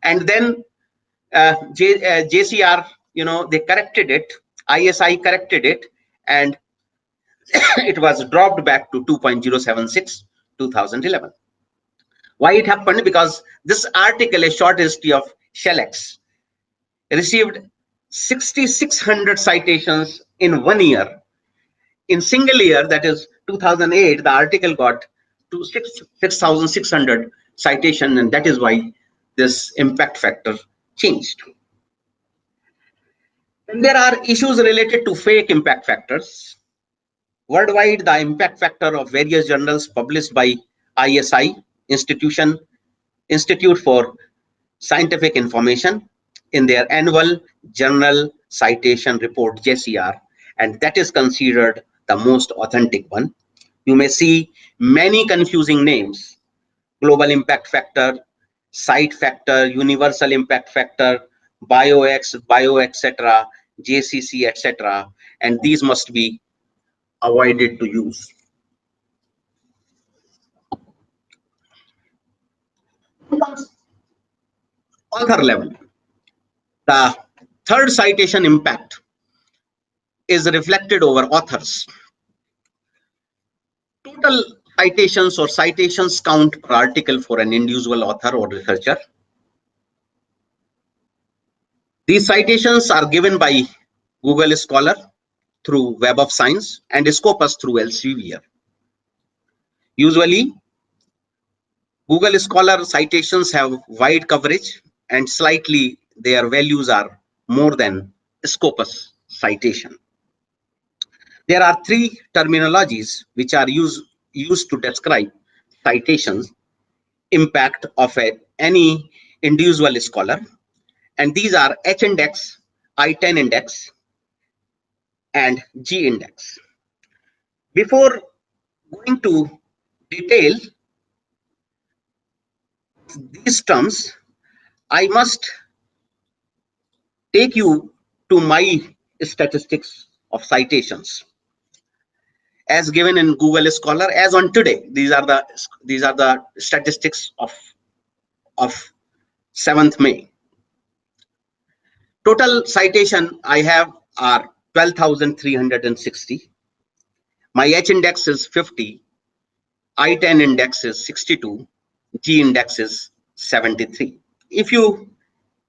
and then JCR, they corrected it, ISI corrected it, and it was dropped back to 2.076 2011. Why it happened? Because this article, A Short History of Shellacs, received 6,600 citations in 1 year. In single year, that is 2008, the article got to 6,600 citation, and that is why this impact factor changed. And there are issues related to fake impact factors. Worldwide, the impact factor of various journals published by ISI, Institute for Scientific Information, in their annual Journal Citation Report, JCR, and that is considered the most authentic one. You may see many confusing names: global impact factor, site factor, universal impact factor, BioX, bio, etc., JCC, etc., and these must be avoided to use. Author level. The third citation impact is reflected over authors. Total citations or citations count per article for an individual author or researcher. These citations are given by Google Scholar through Web of Science and Scopus through Elsevier. Usually, Google Scholar citations have wide coverage and slightly their values are more than Scopus citation. There are three terminologies which are used to describe citations impact of any individual scholar, and these are H index, I10 index, and G index. Before going to detail these terms, I must take you to my statistics of citations as given in Google Scholar as on today. These are the statistics of 7th May. Total citation I have are 12,360. My H index is 50, I10 index is 62, G index is 73. If you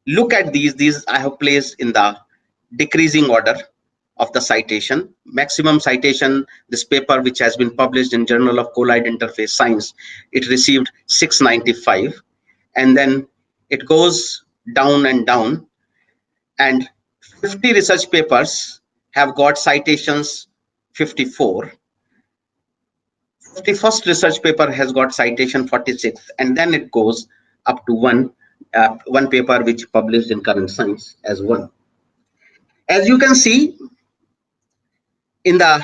look at these I have placed in the decreasing order of the citation. Maximum citation, this paper which has been published in Journal of Colloid Interface Science, it received 695, and then it goes down and down, and 50 research papers have got citations 54. 51st research paper has got citation 46, and then it goes up to one paper which published in Current Science as one. As you can see in there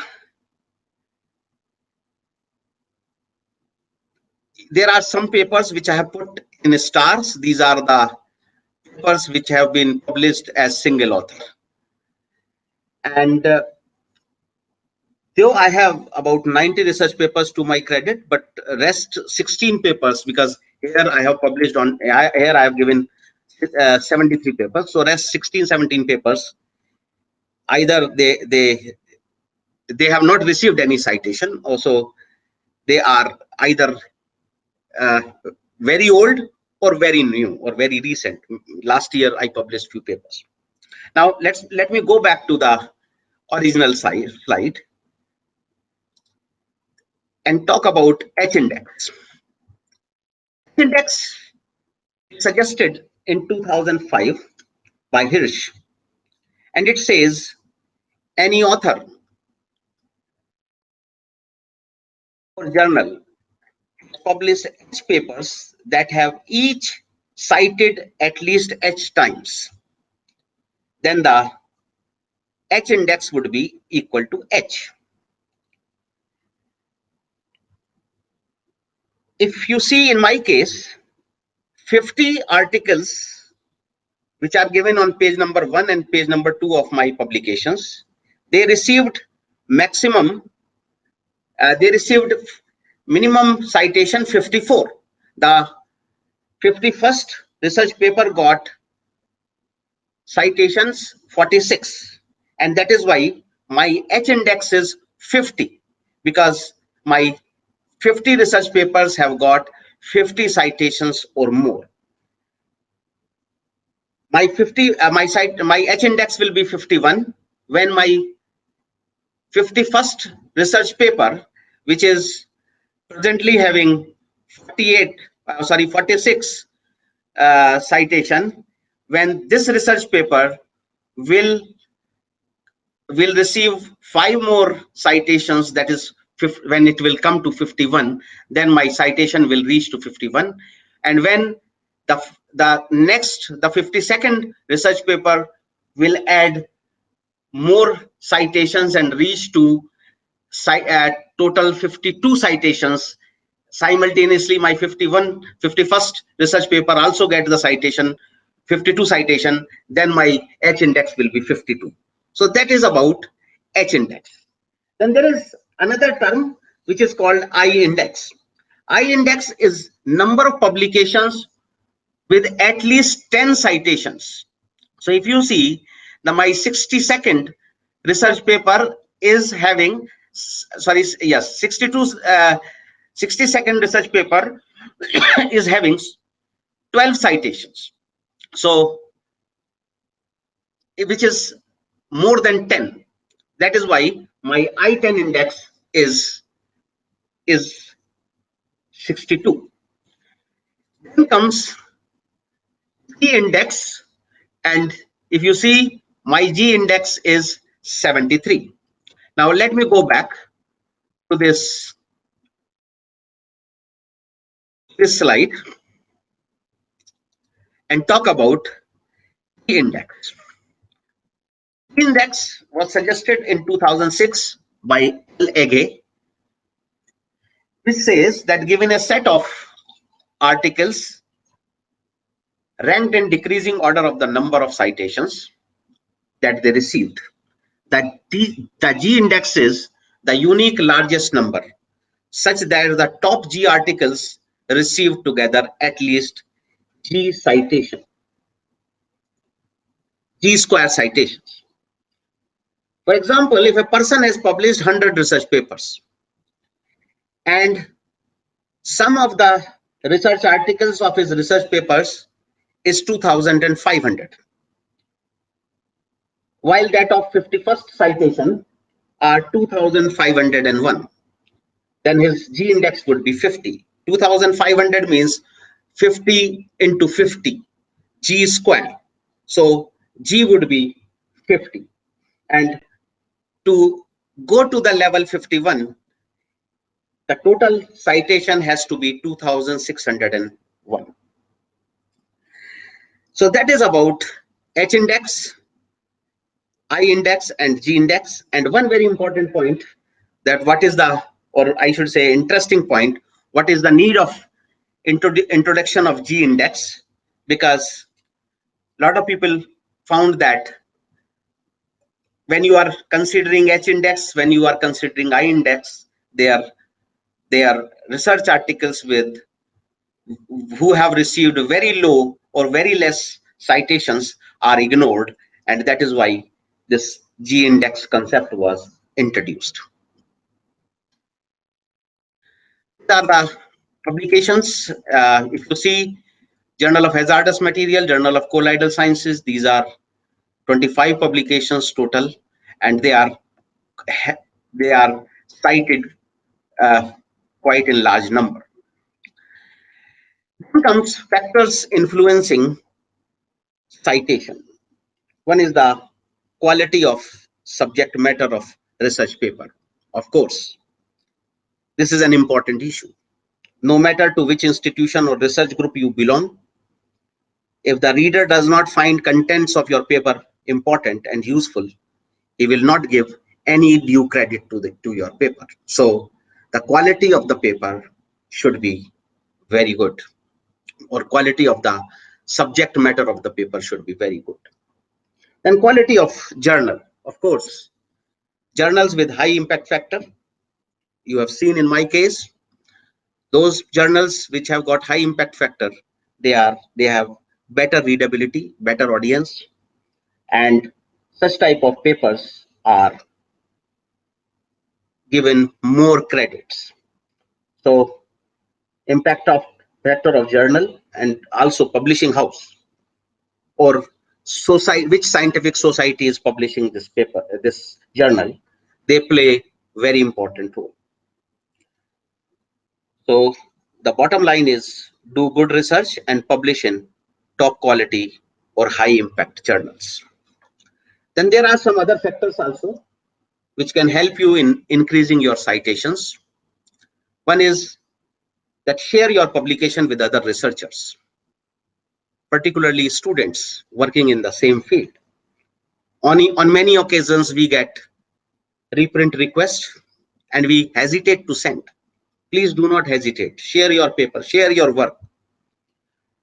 are some papers which I have put in stars. These are the papers which have been published as single author. And though I have about 90 research papers to my credit, but rest 16 papers, because here I have published on, here I have given 73 papers. So rest 16, 17 papers, either they have not received any citation. Also, they are either very old or very new or very recent. Last year I published few papers. Now let me go back to the original slide and talk about H index. H index suggested in 2005 by Hirsch, and it says any author or journal published H papers that have each cited at least H times, then the H index would be equal to H. If you see in my case, 50 articles which are given on page number 1 and page number 2 of my publications, they received maximum, they received minimum citation 54. The 51st research paper got citations 46, and that is why my H index is 50, because my 50 research papers have got 50 citations or more. My my H index will be 51 when my 51st research paper, which is presently having 46 citation, when this research paper will receive 5 more citations, that is when it will come to 51, then my citation will reach to 51. And when the 52nd research paper will add more citations and reach to total 52 citations, simultaneously my 51st research paper also get the citation 52 citation, then my H index will be 52. So that is about H index. Then there is another term which is called I index. I index is number of publications with at least 10 citations. So if you see, my 60-second research paper is having, sorry, yes, 60-second research paper is having 12 citations. So, which is more than 10. That is why my I-10 index is 62. Then comes G index, and if you see, my G index is 73. Now let me go back to this slide and talk about G index. G index was suggested in 2006 by L. Ege, which says that given a set of articles ranked in decreasing order of the number of citations that they received, that the G index is the unique largest number, such that the top G articles received together at least G citation, G square citations. For example, if a person has published 100 research papers and some of the research articles of his research papers is 2500, while that of 51st citation are 2501, then his G index would be 50. 2500 means 50 into 50, G square. So G would be 50. And to go to the level 51, the total citation has to be 2601. So that is about H index, I index, and G index. And one very important point, that what is the, or I should say interesting point, what is the need of introduction of G index? Because a lot of people found that when you are considering H index, when you are considering I index, they are research articles with who have received very low or very less citations are ignored, and that is why this G index concept was introduced. These are the publications. If you see, Journal of Hazardous Material, Journal of Colloidal Sciences, these are 25 publications total, and they are cited uh, quite in large number. Then comes factors influencing citation. One is the quality of subject matter of research paper. Of course, this is an important issue. No matter to which institution or research group you belong, if the reader does not find contents of your paper important and useful, he will not give any due credit to your paper. So the quality of the paper should be very good, or quality of the subject matter of the paper should be very good. Then quality of journal. Of course, journals with high impact factor, you have seen in my case, those journals which have got high impact factor, they have better readability, better audience, and such type of papers are given more credits. So impact of factor of journal, and also publishing house, or society, which scientific society is publishing this paper, this journal, they play very important role. So the bottom line is, do good research and publish in top quality or high impact journals. Then there are some other factors also which can help you in increasing your citations. One is that share your publication with other researchers, particularly students working in the same field. On many occasions, we get reprint requests and we hesitate to send. Please do not hesitate. Share your paper, share your work.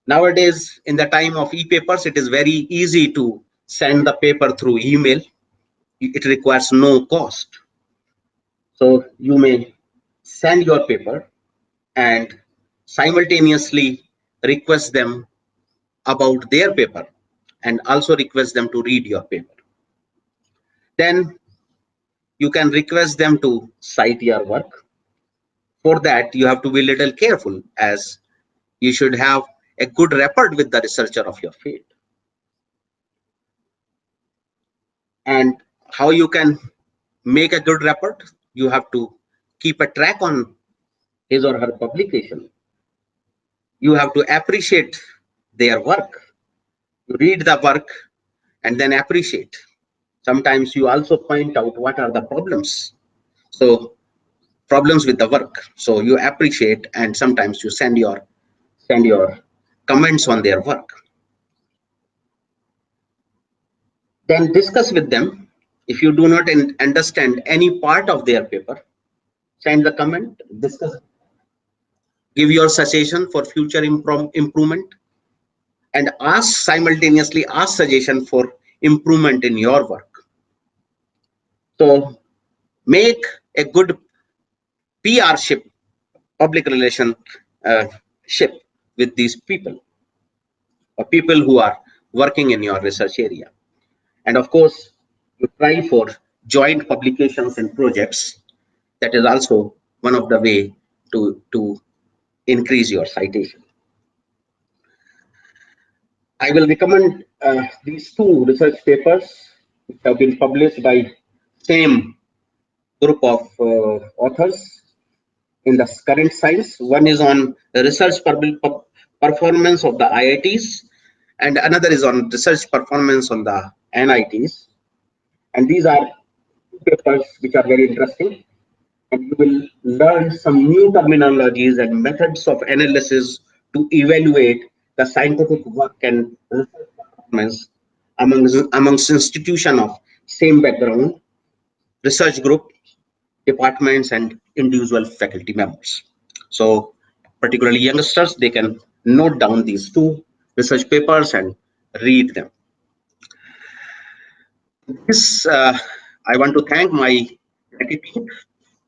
Nowadays, in the time of e-papers, it is very easy to send the paper through email. It requires no cost. So you may send your paper and simultaneously request them about their paper, and also request them to read your paper. Then you can request them to cite your work. For that, you have to be a little careful, as you should have a good rapport with the researcher of your field. And how you can make a good rapport? You have to keep a track on his or her publication. You have to appreciate their work. You read the work and then appreciate. Sometimes you also point out what are the problems. So problems with the work. So you appreciate, and sometimes you send your comments on their work. Then discuss with them. If you do not understand any part of their paper, send the comment, discuss, give your suggestion for future improvement, and simultaneously ask suggestion for improvement in your work. So make a good PR ship, public relation ship, with these people, or people who are working in your research area. And of course, you try for joint publications and projects. That is also one of the way to increase your citation. I will recommend these two research papers which have been published by same group of authors in the current science. One is on the research performance of the IITs, and another is on research performance on the NITs. And these are papers which are very interesting, and you will learn some new terminologies and methods of analysis to evaluate the scientific work and research performance amongst institutions of same background, research group, departments, and individual faculty members. So particularly youngsters, they can note down these two research papers and read them. This, I want to thank my gratitude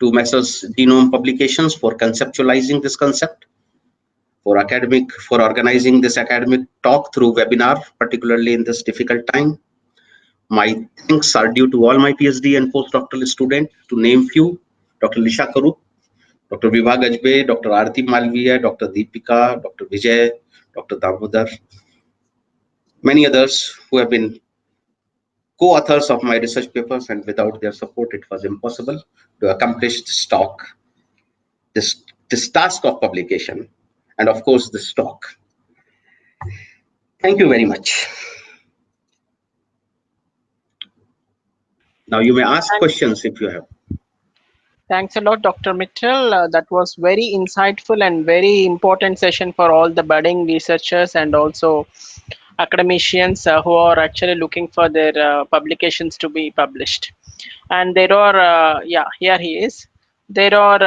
to Messrs. Genome Publications for conceptualizing this concept, for organizing this academic talk through webinar, particularly in this difficult time. My thanks are due to all my PhD and postdoctoral students, to name few: Dr. Lisha Karup, Dr. Vibha Gajbe, Dr. Arti Malviya, Dr. Deepika, Dr. Vijay, Dr. Damodar, many others who have been co-authors of my research papers, and without their support, it was impossible to accomplish this task of publication, and of course, this talk. Thank you very much. Now you may ask questions if you have. Thanks a lot, Dr. Mitchell. That was very insightful and very important session for all the budding researchers and also academicians who are actually looking for their publications to be published. And there are, yeah, here he is. There are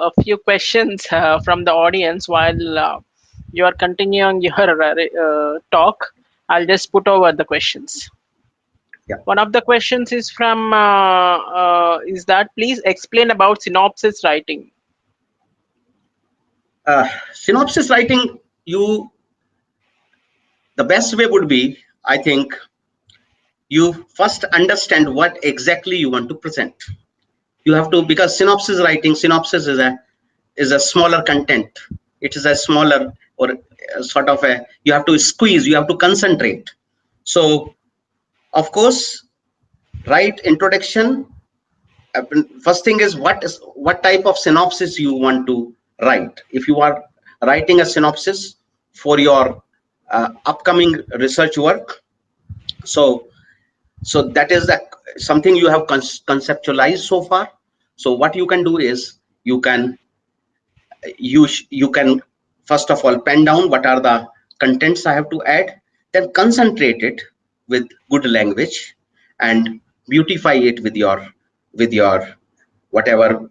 a few questions from the audience while you are continuing your talk. I'll just put over the questions. Yeah. One of the questions is from is that please explain about synopsis writing. Synopsis writing, the best way would be, I think, you first understand what exactly you want to present. You have to, because synopsis is a smaller content. It is a smaller, or sort of a, you have to squeeze, you have to concentrate. So of course, write introduction. First thing is, what type of synopsis you want to write. If you are writing a synopsis for your upcoming research work, so that is something you have conceptualized so far. So what you can do is, you can first of all pen down what are the contents I have to add, then concentrate it with good language and beautify it with your whatever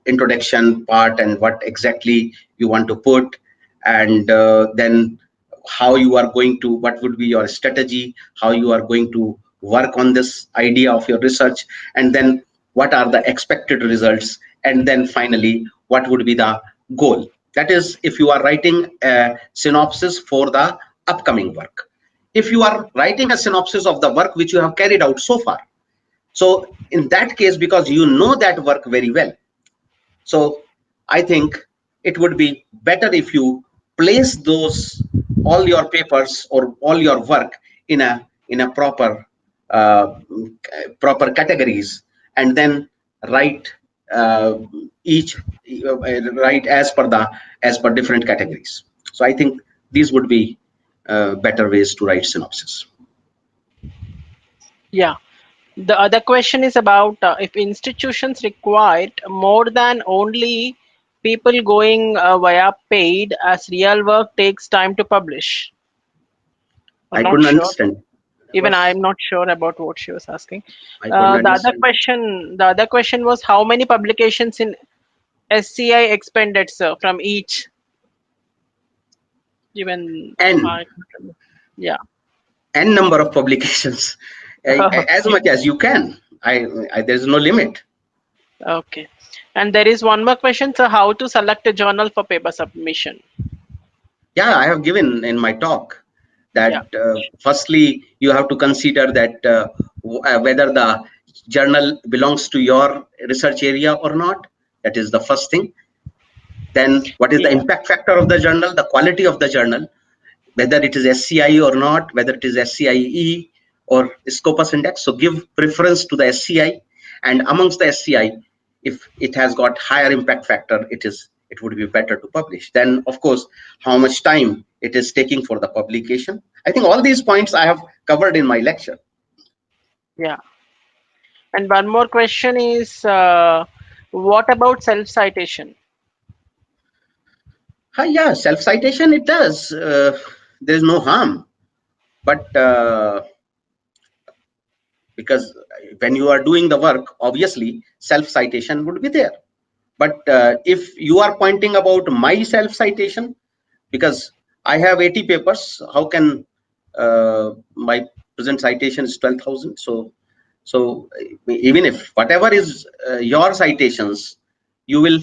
introduction part, and what exactly you want to put, and then how you are going to, what would be your strategy, how you are going to work on this idea of your research, and then what are the expected results, and then finally what would be the goal. That is, if you are writing a synopsis for the upcoming work. if you are writing a synopsis of the work which you have carried out so far. So in that case, because you know that work very well, so I think it would be better if you place those all your papers or all your work in a proper categories, and then write each write as per different categories. So I think these would be better ways to write synopsis. Yeah. The other question is about if institutions required more than only people going via paid, as real work takes time to publish. I'm I not couldn't sure. understand. Even Was I'm not sure about what she was asking. I couldn't understand. The other question was how many publications in SCI expended, sir, from each. Even N I can't remember. Yeah. n number of publications, as Okay. much as you can. There's no limit. Okay. And there is one more question, sir. How to select a journal for paper submission? Yeah, I have given in my talk Yeah. that firstly you have to consider that whether the journal belongs to your research area or not. That is the first thing. Then what is the Yeah. impact factor of the journal, the quality of the journal, whether it is SCI or not, whether it is SCIE or Scopus Index. So give preference to the SCI, and amongst the SCI, if it has got higher impact factor, it would be better to publish. Then of course, how much time it is taking for the publication. I think all these points I have covered in my lecture. Yeah. And one more question is what about self citation? Yeah, self-citation it does. There is no harm, but because when you are doing the work, obviously self-citation would be there. But if you are pointing about my self-citation, because I have 80 papers, how can my present citation is 12,000? So even if whatever is your citations, you will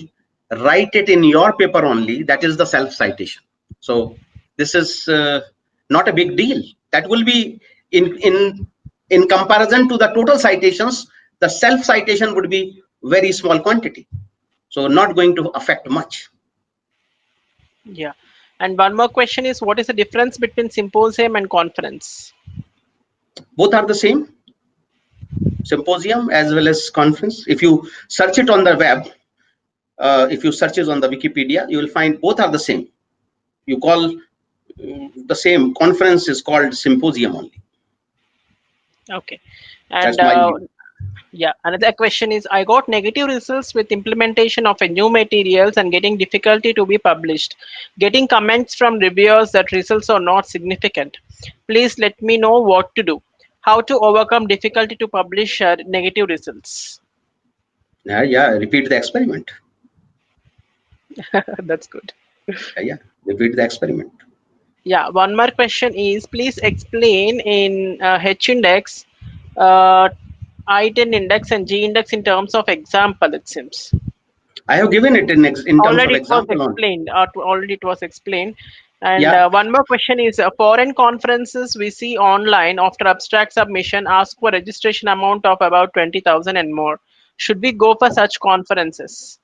write it in your paper only. That is the self-citation. So this is not a big deal. That will be in comparison to the total citations. The self-citation would be very small quantity, so not going to affect much. Yeah. And one more question is what is the difference between symposium and conference? Both are the same, symposium as well as conference. If you search it on the web, if you search it on the Wikipedia, you will find both are the same. You call the same conference is called symposium only. Okay. And That's my view. yeah, another question is I got negative results with implementation of a new materials and getting difficulty to be published. Getting comments from reviewers that results are not significant. Please let me know what to do. How to overcome difficulty to publish negative results. Yeah, repeat the experiment. That's good. Yeah, repeat the experiment. Yeah, one more question is please explain in H index, uh, I10 index and G index in terms of example, it seems. I have given it in terms of Already it was example only. explained. Already it was explained. And Yeah, one more question is foreign conferences we see online after abstract submission ask for registration amount of about 20,000 and more. Should we go for such conferences?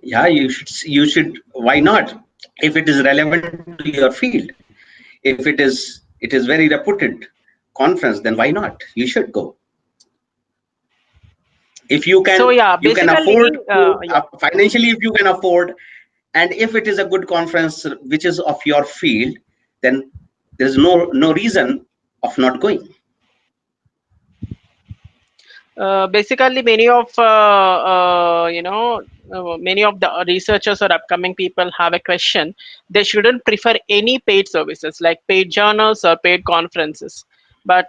yeah, you should. Why not? If it is relevant to your field, if it is very reputed conference, then why not? You should go. If So yeah, you can afford basically, to yeah. financially, if you can afford, and if it is a good conference which is of your field, then there's no reason of not going. Basically many of many of the researchers or upcoming people have a question. They shouldn't prefer any paid services like paid journals or paid conferences, but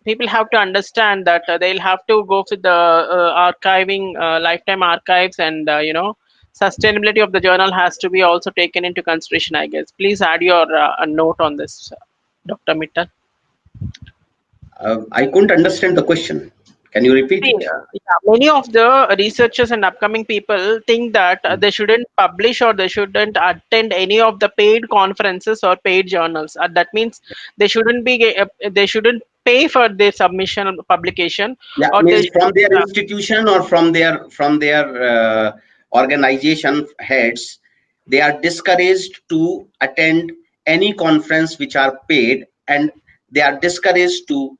people have to understand that they'll have to go for the archiving, lifetime archives, and sustainability of the journal has to be also taken into consideration, I guess. Please add your a note on this, Dr. Mittal. I couldn't understand the question. Can you repeat See, it? yeah, many of the researchers and upcoming people think that they shouldn't publish or they shouldn't attend any of the paid conferences or paid journals. That means they shouldn't pay for their submission or publication, Yeah, or they means from should. their institution or from their organization heads, they are discouraged to attend any conference which are paid, and they are discouraged to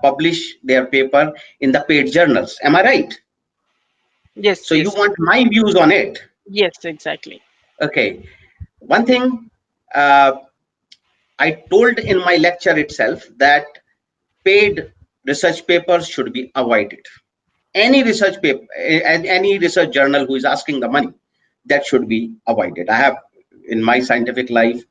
publish their paper in the paid journals. Am I right? Yes, So you yes, want my views on it? yes, exactly. Okay. One thing, uh, I told in my lecture itself that paid research papers should be avoided. Any research paper and any research journal who is asking the money, that should be avoided. I have, in my scientific life,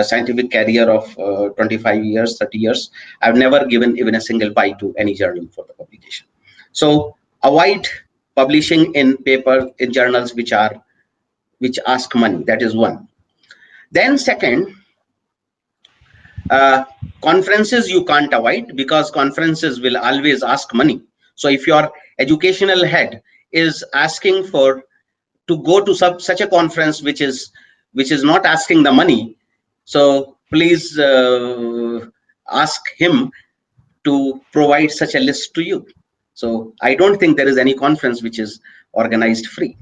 scientific career of 25 years, 30 years, I've never given even a single buy to any journal for the publication. So avoid publishing in paper in journals which ask money. That is one. Then second, uh, conferences you can't avoid, because conferences will always ask money. So if your educational head is asking for to go to such a conference which is not asking the money, so please ask him to provide such a list to you. So I don't think there is any conference which is organized free.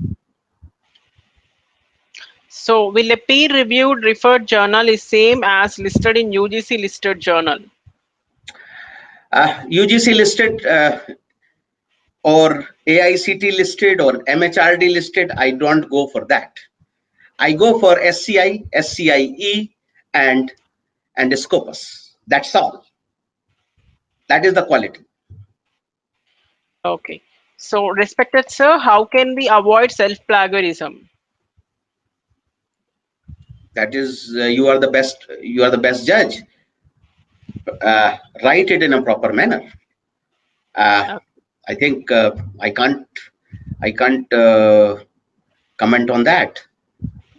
So, will a peer-reviewed referred journal is same as listed in UGC listed journal? UGC listed or AICT listed or MHRD listed, I don't go for that. I go for SCI, SCIE, and Scopus. That's all. That is the quality. Okay. So, respected sir, how can we avoid self-plagiarism? That is, you are the best. You are the best judge. Write it in a proper manner. Uh, Uh, I think I can't. I can't comment on that.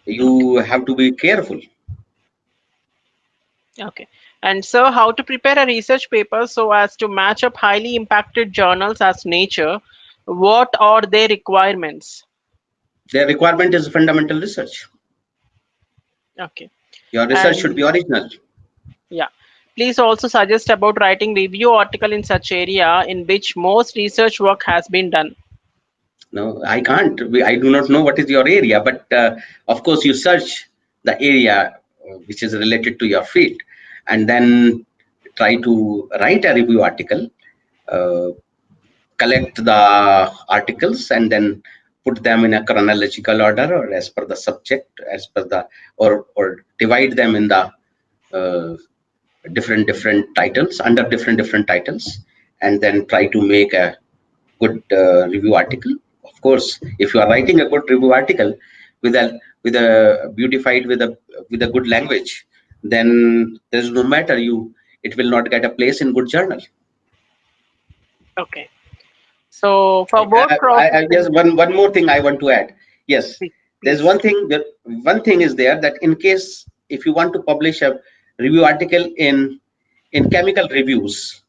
Okay. You have to be careful. Okay. And sir, how to prepare a research paper so as to match up highly impacted journals as Nature? What are their requirements? The requirement is fundamental research. Okay. Your research should And be original. yeah, please also suggest about writing review article in such area in which most research work has been done. No, I can't. I do not know what is your area, but of course you search the area which is related to your field, and then try to write a review article, uh, collect the articles, and then put them in a chronological order or as per the subject, as per the or divide them in the uh, different titles under different titles, and then try to make a good review article. Of course, if you are writing a good review article with a beautified with a good language, then there's no matter you it will not get a place in good journal. Okay. So for word I processing, just one more thing I want to add. Yes, please, there's please. one thing is there, that in case if you want to publish a review article in chemical reviews,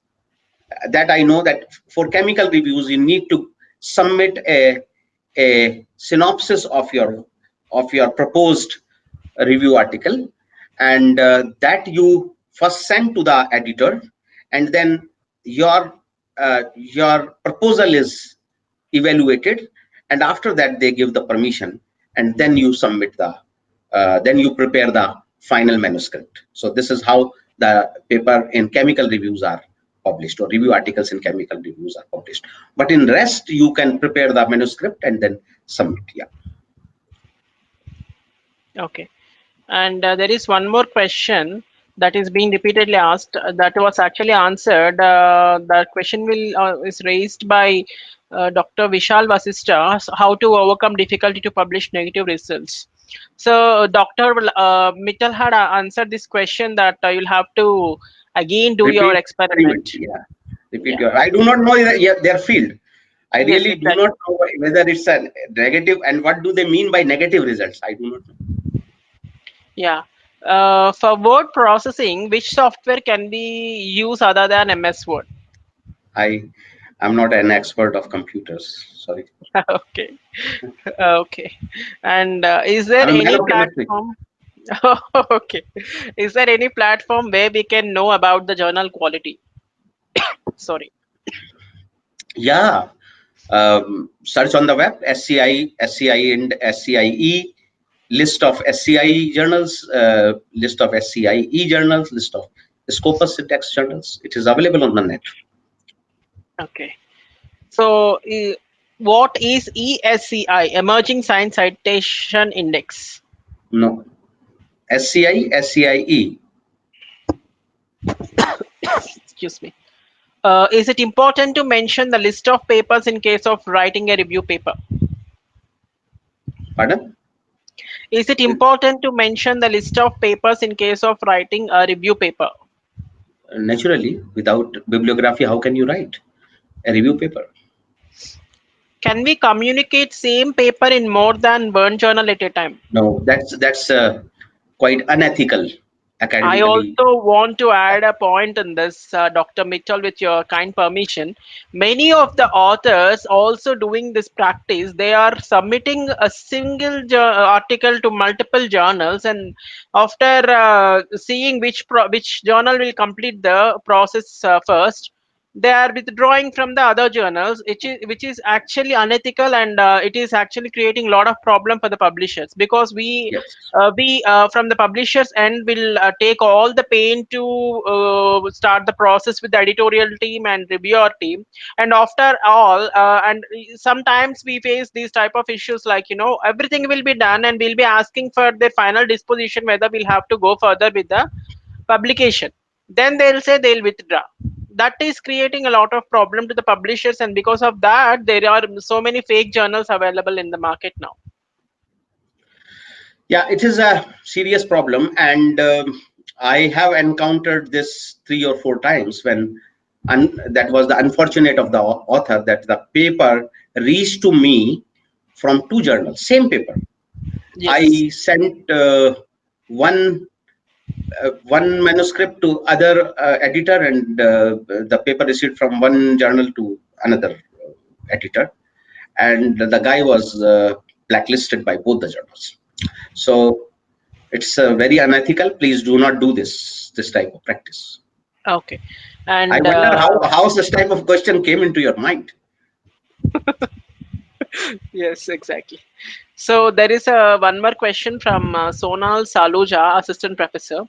that I know that for chemical reviews you need to submit a synopsis of your proposed review article, and that you first send to the editor, and then your proposal is evaluated, and after that they give the permission, and then you submit the then you prepare the final manuscript. So this is how the paper in chemical reviews are published, or review articles in chemical reviews are published. But in rest you can prepare the manuscript and then submit. Yeah. Okay. And there is one more question that is being repeatedly asked that was actually answered. The question will is raised by Dr. Vishal Vasista, how to overcome difficulty to publish negative results. So Dr. Mittal had answered this question that you'll have to again do your Repeat experiment. experiment. Yeah. Repeat Yeah. your. I do not know their field. I Yes, really do not exactly. know whether it's a negative, and what do they mean by negative results. I do not know. Yeah. For word processing, which software can be used other than MS Word? I I'm not an expert of computers. Sorry. Okay. Okay. And is there I'm a man any of chemistry. platform? Okay. Is there any platform where we can know about the journal quality? Sorry. Yeah. Search on the web, SCI, and SCIE, list of SCI journals, list of SCIE journals, list of Scopus Index journals. It is available on the net. Okay. So, what is ESCI, Emerging Science Citation Index? No. SCI, SCIE. Excuse me. Is it important to mention the list of papers in case of writing a review paper? Pardon? Is it important to mention the list of papers in case of writing a review paper? Naturally, without bibliography, how can you write a review paper? Can we communicate same paper in more than one journal at a time? No, that's quite unethical I academically. also want to add a point in this, Dr. Mitchell, with your kind permission. Many of the authors also doing this practice. They are submitting a single article to multiple journals, and after seeing which journal will complete the process first, they are withdrawing from the other journals, which is actually unethical, and it is actually creating a lot of problem for the publishers, because Yes. we from the publishers end will take all the pain to start the process with the editorial team and reviewer team, and after all and sometimes we face these type of issues, like everything will be done and we'll be asking for their final disposition whether we'll have to go further with the publication. Then they'll say they'll withdraw. That is creating a lot of problem to the publishers, and because of that there are so many fake journals available in the market now. Yeah, it is a serious problem, and I have encountered this 3 or 4 times when, that was the unfortunate of the author, that the paper reached to me from two journals, same paper. Yes. I sent one one manuscript to other editor, and the paper received from one journal to another editor, and the guy was blacklisted by both the journals. So it's very unethical. Please do not do this type of practice. Okay. I And wonder how this type of question came into your mind. yes, exactly. So there is a one more question from Sonal Saluja, assistant professor.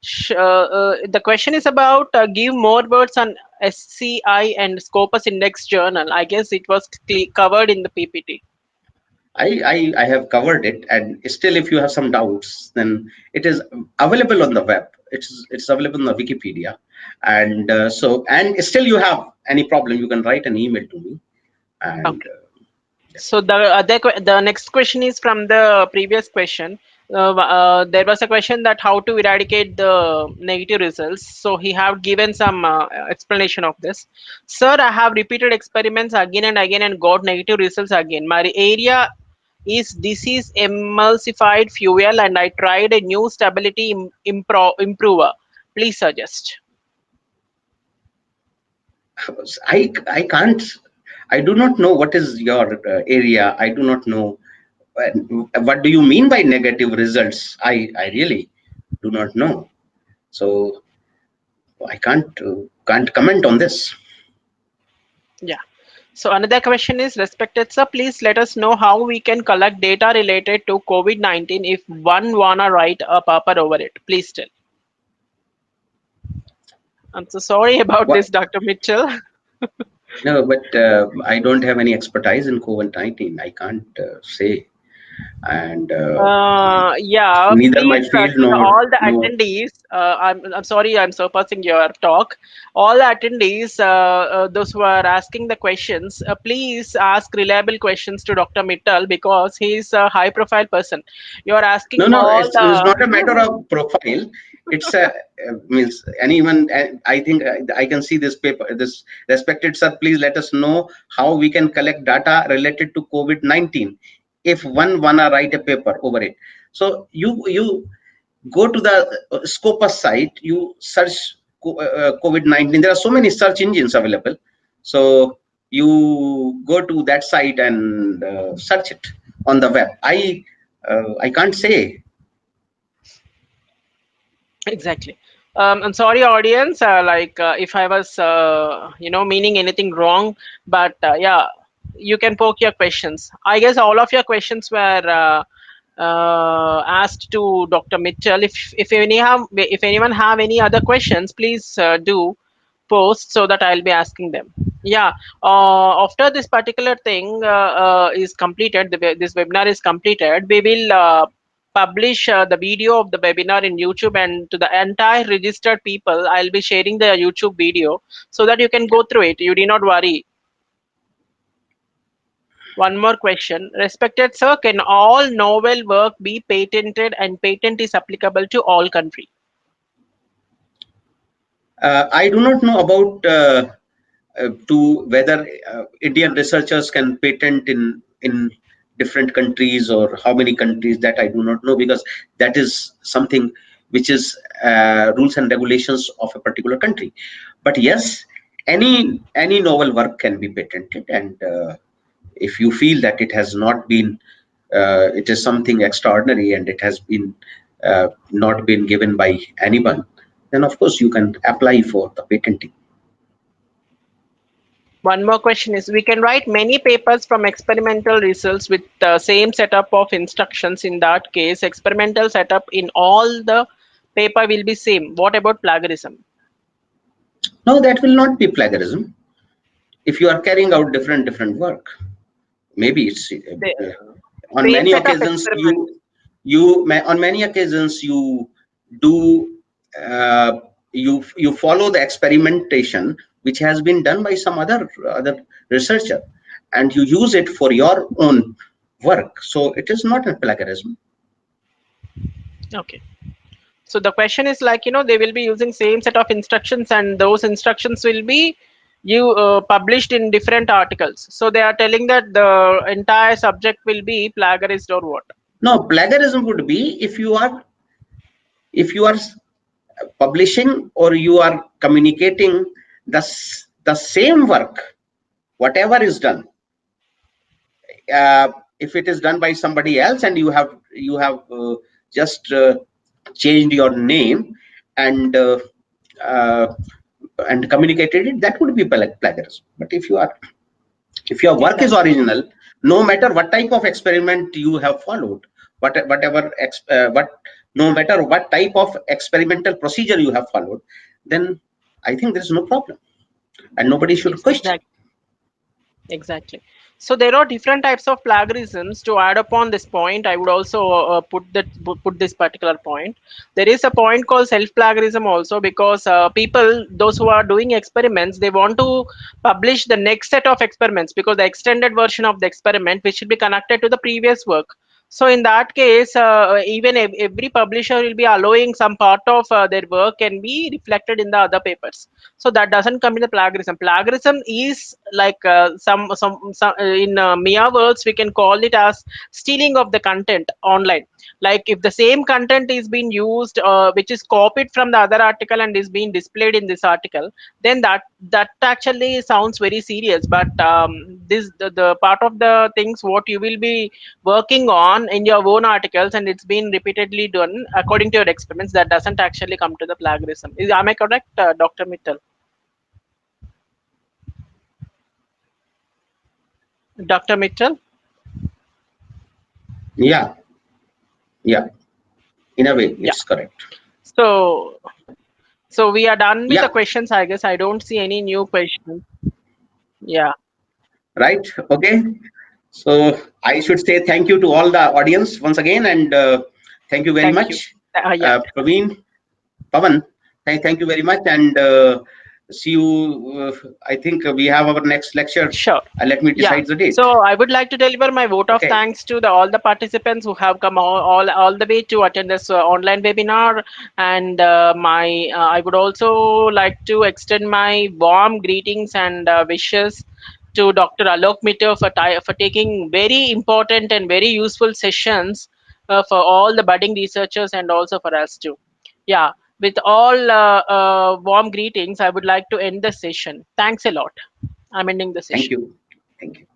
The question is about give more words on SCI and Scopus Index Journal. I guess it was covered in the PPT. I have covered it, and still, if you have some doubts, then it is available on the web. It's available on the Wikipedia, and and still you have any problem, you can write an email to me, and Okay. So the next question is from the previous question. There was a question that how to eradicate the negative results. So he have given some explanation of this. Sir, I have repeated experiments again and again and got negative results again. My area is disease emulsified fuel, and I tried a new stability improver. Please suggest. I can't. I do not know what is your area. I do not know what do you mean by negative results. I really do not know. So I can't comment on this. Yeah. So another question is, respected sir, please let us know how we can collect data related to COVID-19 if one wanna write a paper over it. Please tell. I'm so sorry about What? this, Dr. Mitchell. No, but I don't have any expertise in COVID-19. I can't say, and Yeah, neither my please, field to nor all the no. attendees, I'm sorry, I'm surpassing your talk. All the attendees, those who are asking the questions, please ask reliable questions to Dr. Mittal, because he's a high profile person. You are asking No, all it's not a matter the of profile. It's a means anyone. I think I can see this paper. This respected sir, please let us know how we can collect data related to COVID-19. If one wanna write a paper over it, so you go to the Scopus site. You search COVID-19. There are so many search engines available. So you go to that site and search it on the web. I can't say. Exactly. I'm sorry, audience. If I was, meaning anything wrong, but yeah, you can poke your questions. I guess all of your questions were asked to Dr. Mitchell. If anyone have any other questions, please do post so that I'll be asking them. Yeah. After this particular thing is completed, this webinar is completed, we will publish the video of the webinar in YouTube, and to the entire registered people, I'll be sharing the YouTube video so that you can go through it. You do not worry. One more question. Respected sir, can all novel work be patented and patent is applicable to all country? I do not know about to whether Indian researchers can patent in different countries or how many countries. That I do not know, because that is something which is rules and regulations of a particular country. But yes, any novel work can be patented, and if you feel that it has not been it is something extraordinary and it has been not been given by anyone, then of course you can apply for the patenting. One more question is, we can write many papers from experimental results with the same setup of instructions. In that case, experimental setup in all the paper will be same. What about plagiarism? No, that will not be plagiarism. If you are carrying out different work, maybe it's The on same many set of occasions experiments. on many occasions you do uh, you follow the experimentation which has been done by some other researcher, and you use it for your own work, so it is not a plagiarism. Okay. So the question is like, they will be using same set of instructions, and those instructions will be you published in different articles. So they are telling that the entire subject will be plagiarized or what? No, plagiarism would be if you are publishing or you are communicating the same work, whatever is done, if it is done by somebody else and you have just changed your name and uh, and communicated it, that would be plagiarism. But if your work is Exactly. original, no matter what type of experiment you have followed, what no matter what type of experimental procedure you have followed, then I think there is no problem and nobody should Yes, question. exactly. Exactly. So there are different types of plagiarisms. To add upon this point, I would also put this particular point. There is a point called self plagiarism also, because people, those who are doing experiments, they want to publish the next set of experiments, because the extended version of the experiment which should be connected to the previous work. So in that case, even every publisher will be allowing some part of their work can be reflected in the other papers. So that doesn't come in the plagiarism. Plagiarism is like some in Mia words we can call it as stealing of the content online. Like if the same content is being used, which is copied from the other article and is being displayed in this article, then that actually sounds very serious. But the part of the things what you will be working on in your own articles and it's been repeatedly done according to your experiments, that doesn't actually come to the plagiarism. Am I correct, Dr. Mittal? Dr. Mitchell? Yeah, yeah, in a way Yeah. it's correct. So, so we are done with the Yeah, questions. I guess I don't see any new questions. Yeah. right. Okay. So I should say thank you to all the audience once again, and thank you very Thank you. much, Yeah. Praveen, Pavan. Thank you very much, and see you. I think we have our next lecture. Sure. Let me Yeah. decide the date. So I would like to deliver my vote of Okay. thanks to all the participants who have come all the way to attend this online webinar, and I would also like to extend my warm greetings and wishes to Dr. Alok Mittal for taking very important and very useful sessions for all the budding researchers and also for us too. Yeah. With all warm greetings, I would like to end the session. Thanks a lot. I'm ending the Thank session. you. Thank you.